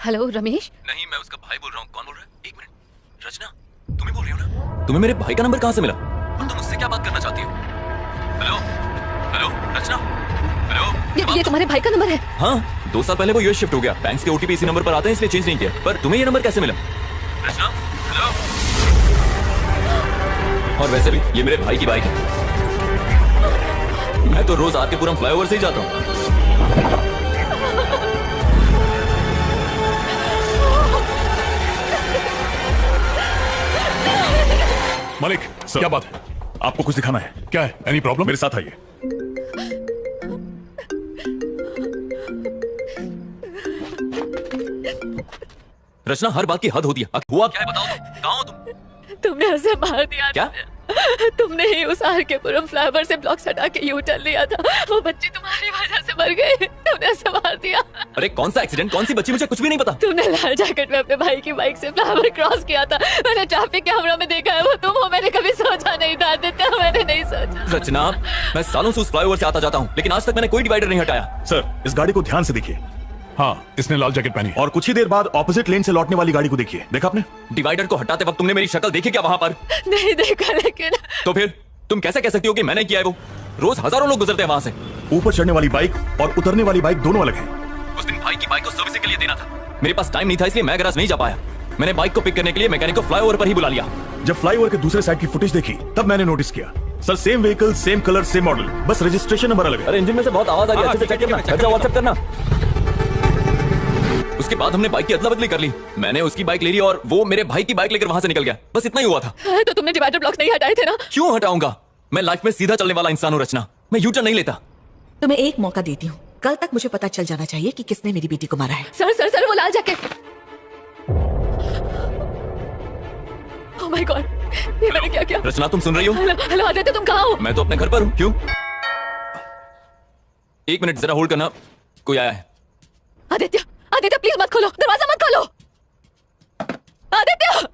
हेलो रमेश। नहीं, मैं उसका भाई बोल रहा हूँ। कौन बोल रहा है? एक मिनट। रचना, तुम्हें बोल रही हो ना? तुम्हें मेरे भाई का नंबर कहाँ से मिला? और तुम मुझसे क्या बात करना चाहती हो? हेलो हेलो रचना, हेलो। ये तुम्हारे भाई का नंबर है? हाँ, 2 साल पहले वो यूएस शिफ्ट हो गया। बैंक के ओटीपी इसी नंबर पर आते हैं, इसलिए चेंज नहीं किया। पर तुम्हें ये नंबर कैसे मिला? रचना, हेलो। और वैसे भी ये मेरे भाई की बाइक है। मैं तो रोज आके पूरा फ्लाईओवर से ही जाता हूँ। मलिक सर, क्या बात है? आपको कुछ दिखाना है? क्या है? Any problem? मेरे साथ आइए। रचना, हर बात की हद होती है। हुआ क्या है बताओ तो। कहाँ हो तुम? तुमने उसे मार दिया। क्या? तुमने ही उस आरकेपुरम फ्लाईओवर से ब्लॉक्स हटा के यू टर्न लिया था। वो बच्ची तुम्हारी वजह से मर गई। तुमने उसे मार दिया। अरे कौन सा एक्सीडेंट, कौन सी बच्ची, मुझे कुछ भी नहीं पता। तुमने लाल जैकेट में अपने भाई की बाइक से फ्लाईओवर क्रॉस किया था। मैंने ट्रैफिक कैमरा में देखा है, वो तुम हो। मैंने कभी सोचा नहीं था आदित्य, मैंने नहीं सोचा। रचना, मैं सालों से उस फ्लाईओवर से आता जाता हूँ, लेकिन आज तक मैंने कोई डिवाइडर नहीं हटाया। सर, इस गाड़ी को ध्यान से देखिए। हाँ, इसने लाल जैकेट पहनी। और कुछ ही देर बाद ऑपोजिट लेन से लौटने वाली गाड़ी को देखिए। देखा आपने? डिवाइडर को हटाते वक्त तुमने मेरी शक्ल देखी क्या वहां पर? नहीं देखा, लेकिन तो फिर तुम कैसे कह सकती हो कि मैंने किया है? वो रोज हजारों लोग गुजरते हैं वहां से। ऊपर चढ़ने वाली बाइक और उतरने वाली बाइक दोनों अलग हैं। उस दिन भाई की बाइक को सर्विसिंग के लिए देना था। मेरे पास टाइम नहीं था, इसलिए मैं गैराज नहीं जा पाया। मैंने बाइक को पिक करने के लिए मैकेनिक को फ्लाईओवर पर ही बुला लिया। जब फ्लाईओवर के दूसरे साइड की फुटेज देखी तब मैंने नोटिस किया। Sir, same vehicle, same colour, same model, बस रजिस्ट्रेशन नंबर अलग है। अरे इंजन में से बहुत आवाज आ रही है, अच्छे से चेक करना। अच्छा, व्हाट्सएप करना। उसके बाद हमने बाइक की अदला बदली कर ली। मैंने उसकी बाइक ले ली और वो मेरे भाई की बाइक लेकर वहां से निकल गया। बस इतना ही हुआ था। तो तुमने डिवाइडर ब्लॉक्स नहीं हटाए थे ना? क्यों हटाऊंगा? मैं लाइफ में सीधा चलने वाला इंसान हूँ रचना। मैं यू टर्न नहीं लेता। तो मैं एक मौका देती हूँ। कल तक मुझे पता चल जाना चाहिए कि किसने मेरी बेटी को मारा है। सर सर सर, वो लाल जैकेट। ओह माय गॉड, ये मैंने क्या किया? रचना, तुम सुन रही हो? हेलो आदित्य, तुम कहाँ हो? मैं तो अपने घर पर हूँ। क्यों? एक मिनट जरा होल्ड करना, कोई आया है। आदित्य, आदित्य प्लीज मत खोलो, दरवाजा मत खोलो। आदित्य!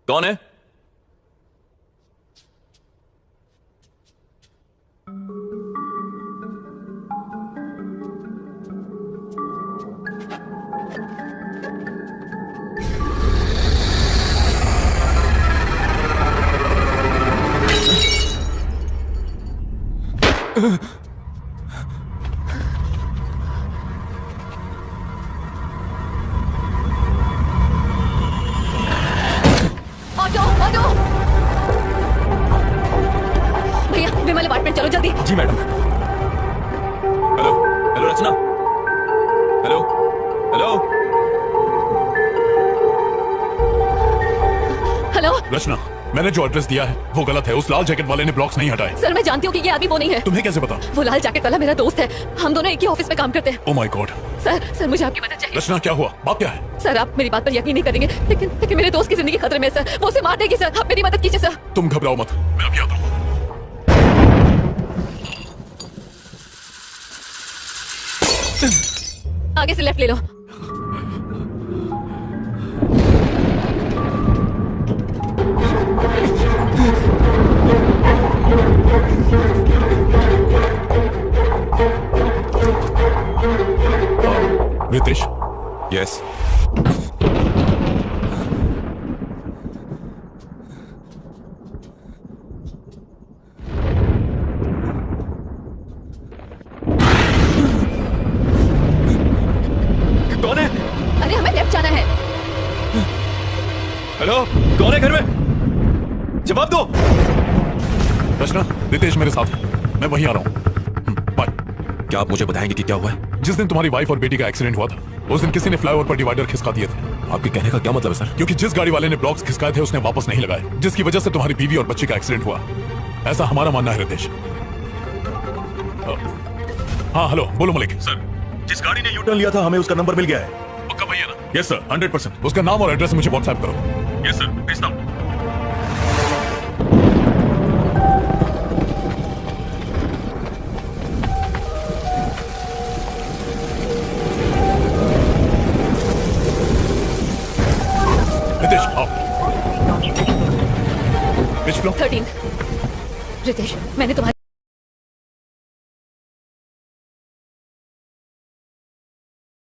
कौन है? Auto, auto! भैया, विमल अपार्टमेंट चलो जल्दी। जी मैडम। हेलो हेलो रचना, हेलो हेलो हेलो। रचना, मैंने जो एड्रेस दिया है वो गलत है। उस लाल जैकेट वाले ने ब्लॉक्स नहीं हटाए। सर मैं जानती हूँ कि ये आदमी वो नहीं है। तुम्हें कैसे पता? वो लाल जैकेट वाला मेरा दोस्त है। हम दोनों एक ही ऑफिस में काम करते हैं। Oh my God. सर मुझे आपकी मदद चाहिए। रचना, क्या हुआ? बात क्या है? सर आप मेरी बात पर यकीन नहीं करेंगे, लेकिन मेरे दोस्त की जिंदगी खतरे में है सर। वो उसे मार देगी सर। आप मेरी मदद कीजिए सर। तुम घबराओ मत, मैं अभी आता हूँ। आगे से लेफ्ट ले लो। रितेश। यस। कौन है? अरे हमें लेफ्ट जाना है। हेलो, कौन है घर में? जवाब दो। रचना, रितेश मेरे साथ है। मैं वहीं आ रहा हूँ। बाय। क्या आप मुझे बताएंगे कि क्या हुआ है? जिस दिन तुम्हारी वाइफ और बेटी का एक्सीडेंट हुआ था, उस दिन किसी ने फ्लाईओवर पर डिवाइडर खिसका दिए थे। आपके कहने का क्या मतलब है सर? क्योंकि जिस गाड़ी वाले ने ब्लॉक्स खिसकाए थे उसने वापस नहीं लगाए, जिसकी वजह से तुम्हारी बीवी और बच्चे का एक्सीडेंट हुआ। ऐसा हमारा मानना है रितेश। हाँ हेलो, बोलो मलिक। सर, जिस गाड़ी ने यू टर्न लिया था हमें उसका नंबर मिल गया है। पक्का भैया ना? Yes sir, 100%। उसका नाम और एड्रेस मुझे व्हाट्सएप करो। यस सर, भेजता हूँ। रितेश आओ। 13। रितेश, मैंने तुम्हारी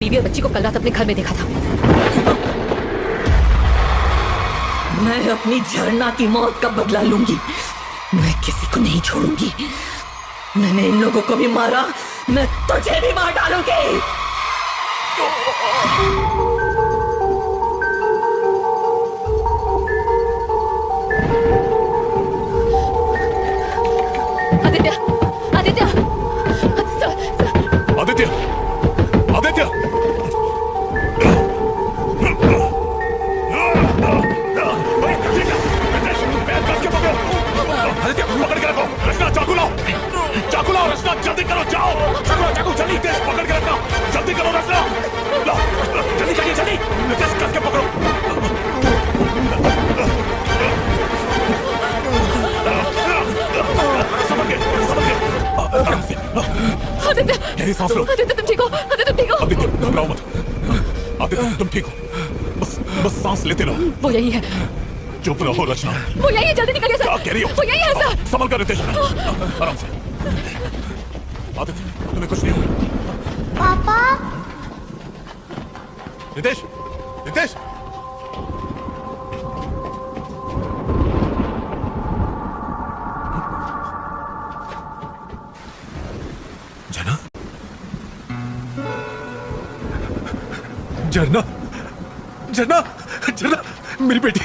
बीवी और बच्ची को कल रात अपने घर में देखा था। मैं अपनी झरना की मौत का बदला लूंगी। मैं किसी को नहीं छोड़ूंगी। मैंने इन लोगों को भी मारा, मैं तुझे भी मार डालूंगी। आदित्य, आदित्य, आदित्य, आदित्य, पकड़ के रखो। रचना, चाकू लाओ, चाकू लाओ। रचना, जल्दी करो, जाओ। चाकू, चाकू, जल्दी, तेज पकड़ के रखना। जल्दी करो रचना, लो, जल्दी जल्दी जल्दी, तेज कस के पकड़ो। समझ गए, समझ गए। आदित्य, गहरी सांस लो। आदित्य तुम ठीक हो? आदित्य तुम ठीक हो? आदित्य, घबराओ मत। आदित्य, तुम ठीक हो? बस सांस लेते रहो। वो यही है। चुप रहो रचना। वो यही है, जल्दी निकलिए सर। क्या कह रही हो? वो यही है सर। संभल कर रितेश, आराम से। आदित्य, तुम्हें कुछ नहीं होगा। पापा, रितेश, रितेश, झरना, झरना, झरना, झरना, मेरी बेटी,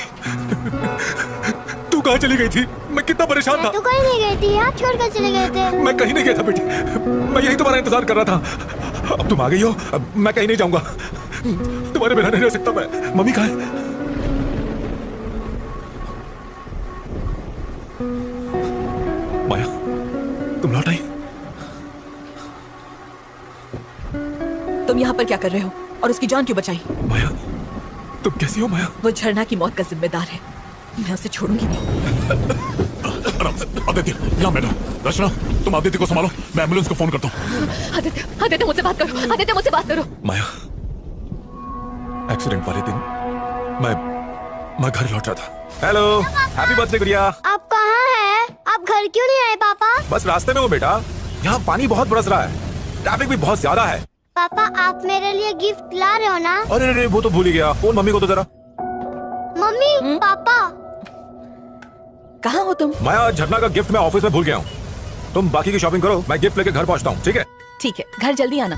तू कहाँ चली गई थी? मैं कितना परेशान था। तू कहीं नहीं गई थी, यहाँ छोड़कर चले गए थे। मैं कहीं नहीं गया था बेटी, मैं यही तुम्हारा इंतजार कर रहा था। अब तुम आ गई हो, अब मैं कहीं नहीं जाऊंगा। तुम्हारे बिना नहीं रह सकता मैं। मम्मी कहाँ है? माया, तुम लौट आई? तुम यहाँ पर क्या कर रहे हो और उसकी जान क्यों बचाई? माया, तुम कैसी हो माया? वो झरना की मौत का जिम्मेदार है, मैं उसे छोड़ूंगी नहीं। आराम से। आदित्य, यहाँ बैठो। रचना, तुम आदित्य को संभालो, मैं एम्बुलेंस को फोन करता हूँ। आदित्य, आदित्य मुझसे बात करो। आदित्य मुझसे बात करो। माया, एक्सीडेंट वाले दिन मैं घर लौट रहा था। हेलो, हैप्पी बर्थडे गुड़िया। आप कहाँ हैं? आप घर क्यों नहीं आए पापा? बस रास्ते में हो बेटा, यहाँ पानी बहुत बरस रहा है, ट्रैफिक भी बहुत ज्यादा है। पापा, आप मेरे लिए गिफ्ट ला रहे हो ना? अरे अरे, वो तो भूल ही गया। फोन मम्मी को तो जरा। मम्मी, पापा, कहाँ हो तुम? माया, झरना का गिफ्ट मैं ऑफिस में भूल गया हूँ। तुम बाकी की शॉपिंग करो, मैं गिफ्ट लेके घर पहुँचता हूँ, ठीक है? ठीक है, घर जल्दी आना।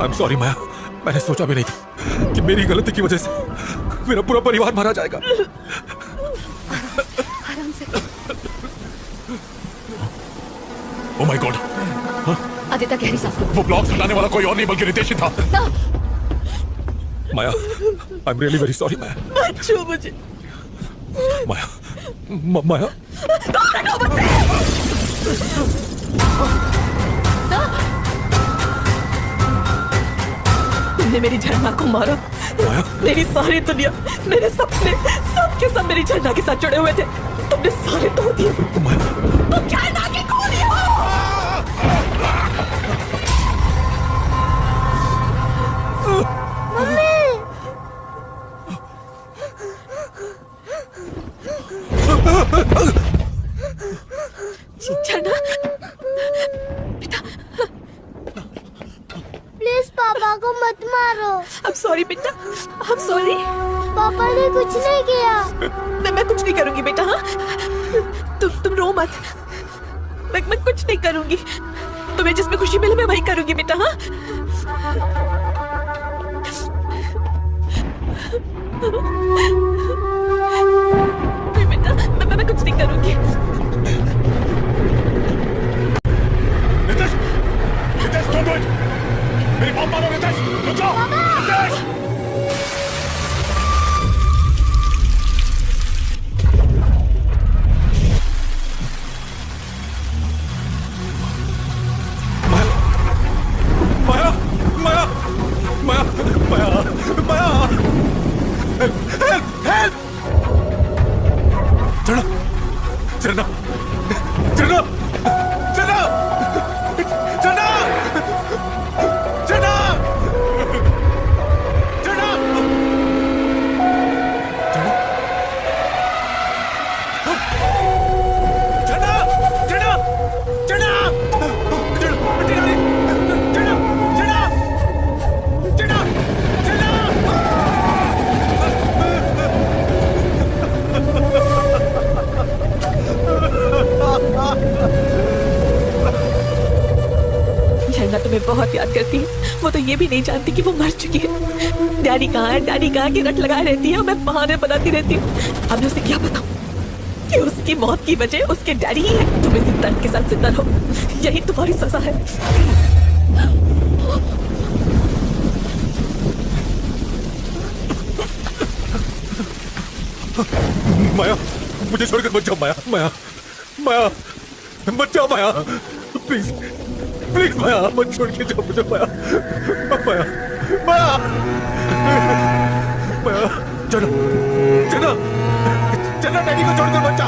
I'm sorry माया, मैंने सोचा भी नहीं था कि मेरी गलती की वजह से मेरा पूरा परिवार मारा जाएगा। आराम से। Oh my God! आदित्य, गहरी सांस लो। वो ब्लॉक्स हटाने वाला कोई और नहीं बल्कि रितेश ही था। माया, I'm really very sorry माया। मत छू मुझे। माया, माया। तुमने मेरी झरना को मारा। मेरी सारी दुनिया, मेरे सपने, सब के सब मेरी झरना के साथ जुड़े हुए थे। तुमने सारे तोड़ दिए। तुम झरना के खूनी हो। झरना, प्लीज पापा को मत मारो। I'm sorry बेटा, I'm sorry। पापा ने कुछ नहीं किया। मैं कुछ नहीं करूंगी बेटा। हाँ, तुम रो मत। मैं कुछ नहीं करूंगी। तुम्हें जिसमें खुशी मिले मैं वही करूंगी बेटा। हाँ, नहीं बेटा, मैं कुछ नहीं करूंगी। Ritesh, Ritesh, don't do it। मेरी बात मानो रितेश, रुक जाओ। रितेश, माया, माया, माया, माया, माया, माया। तुम्हें बहुत याद करती है। वो तो ये भी नहीं जानती कि वो मर चुकी है। डैडी कहाँ है, डैडी कहाँ की रट लगाए रहती है और मैं बहाने बनाती रहती हूँ। अब मैं उसे क्या बताऊँ कि उसकी मौत की वजह उसके डैडी ही है। तुम इसी दर्द के साथ जिंदा रहो, यही तुम्हारी सजा है। माया, मुझे छोड़कर मत जाओ माया, माया, माया, मत जाओ माया, प्लीज, प्लीज माया, मत छोड़ के जाओ मुझे माया, माया, माया, माया, चलो, चलो, चलो डैडी को छोड़कर मत जाओ।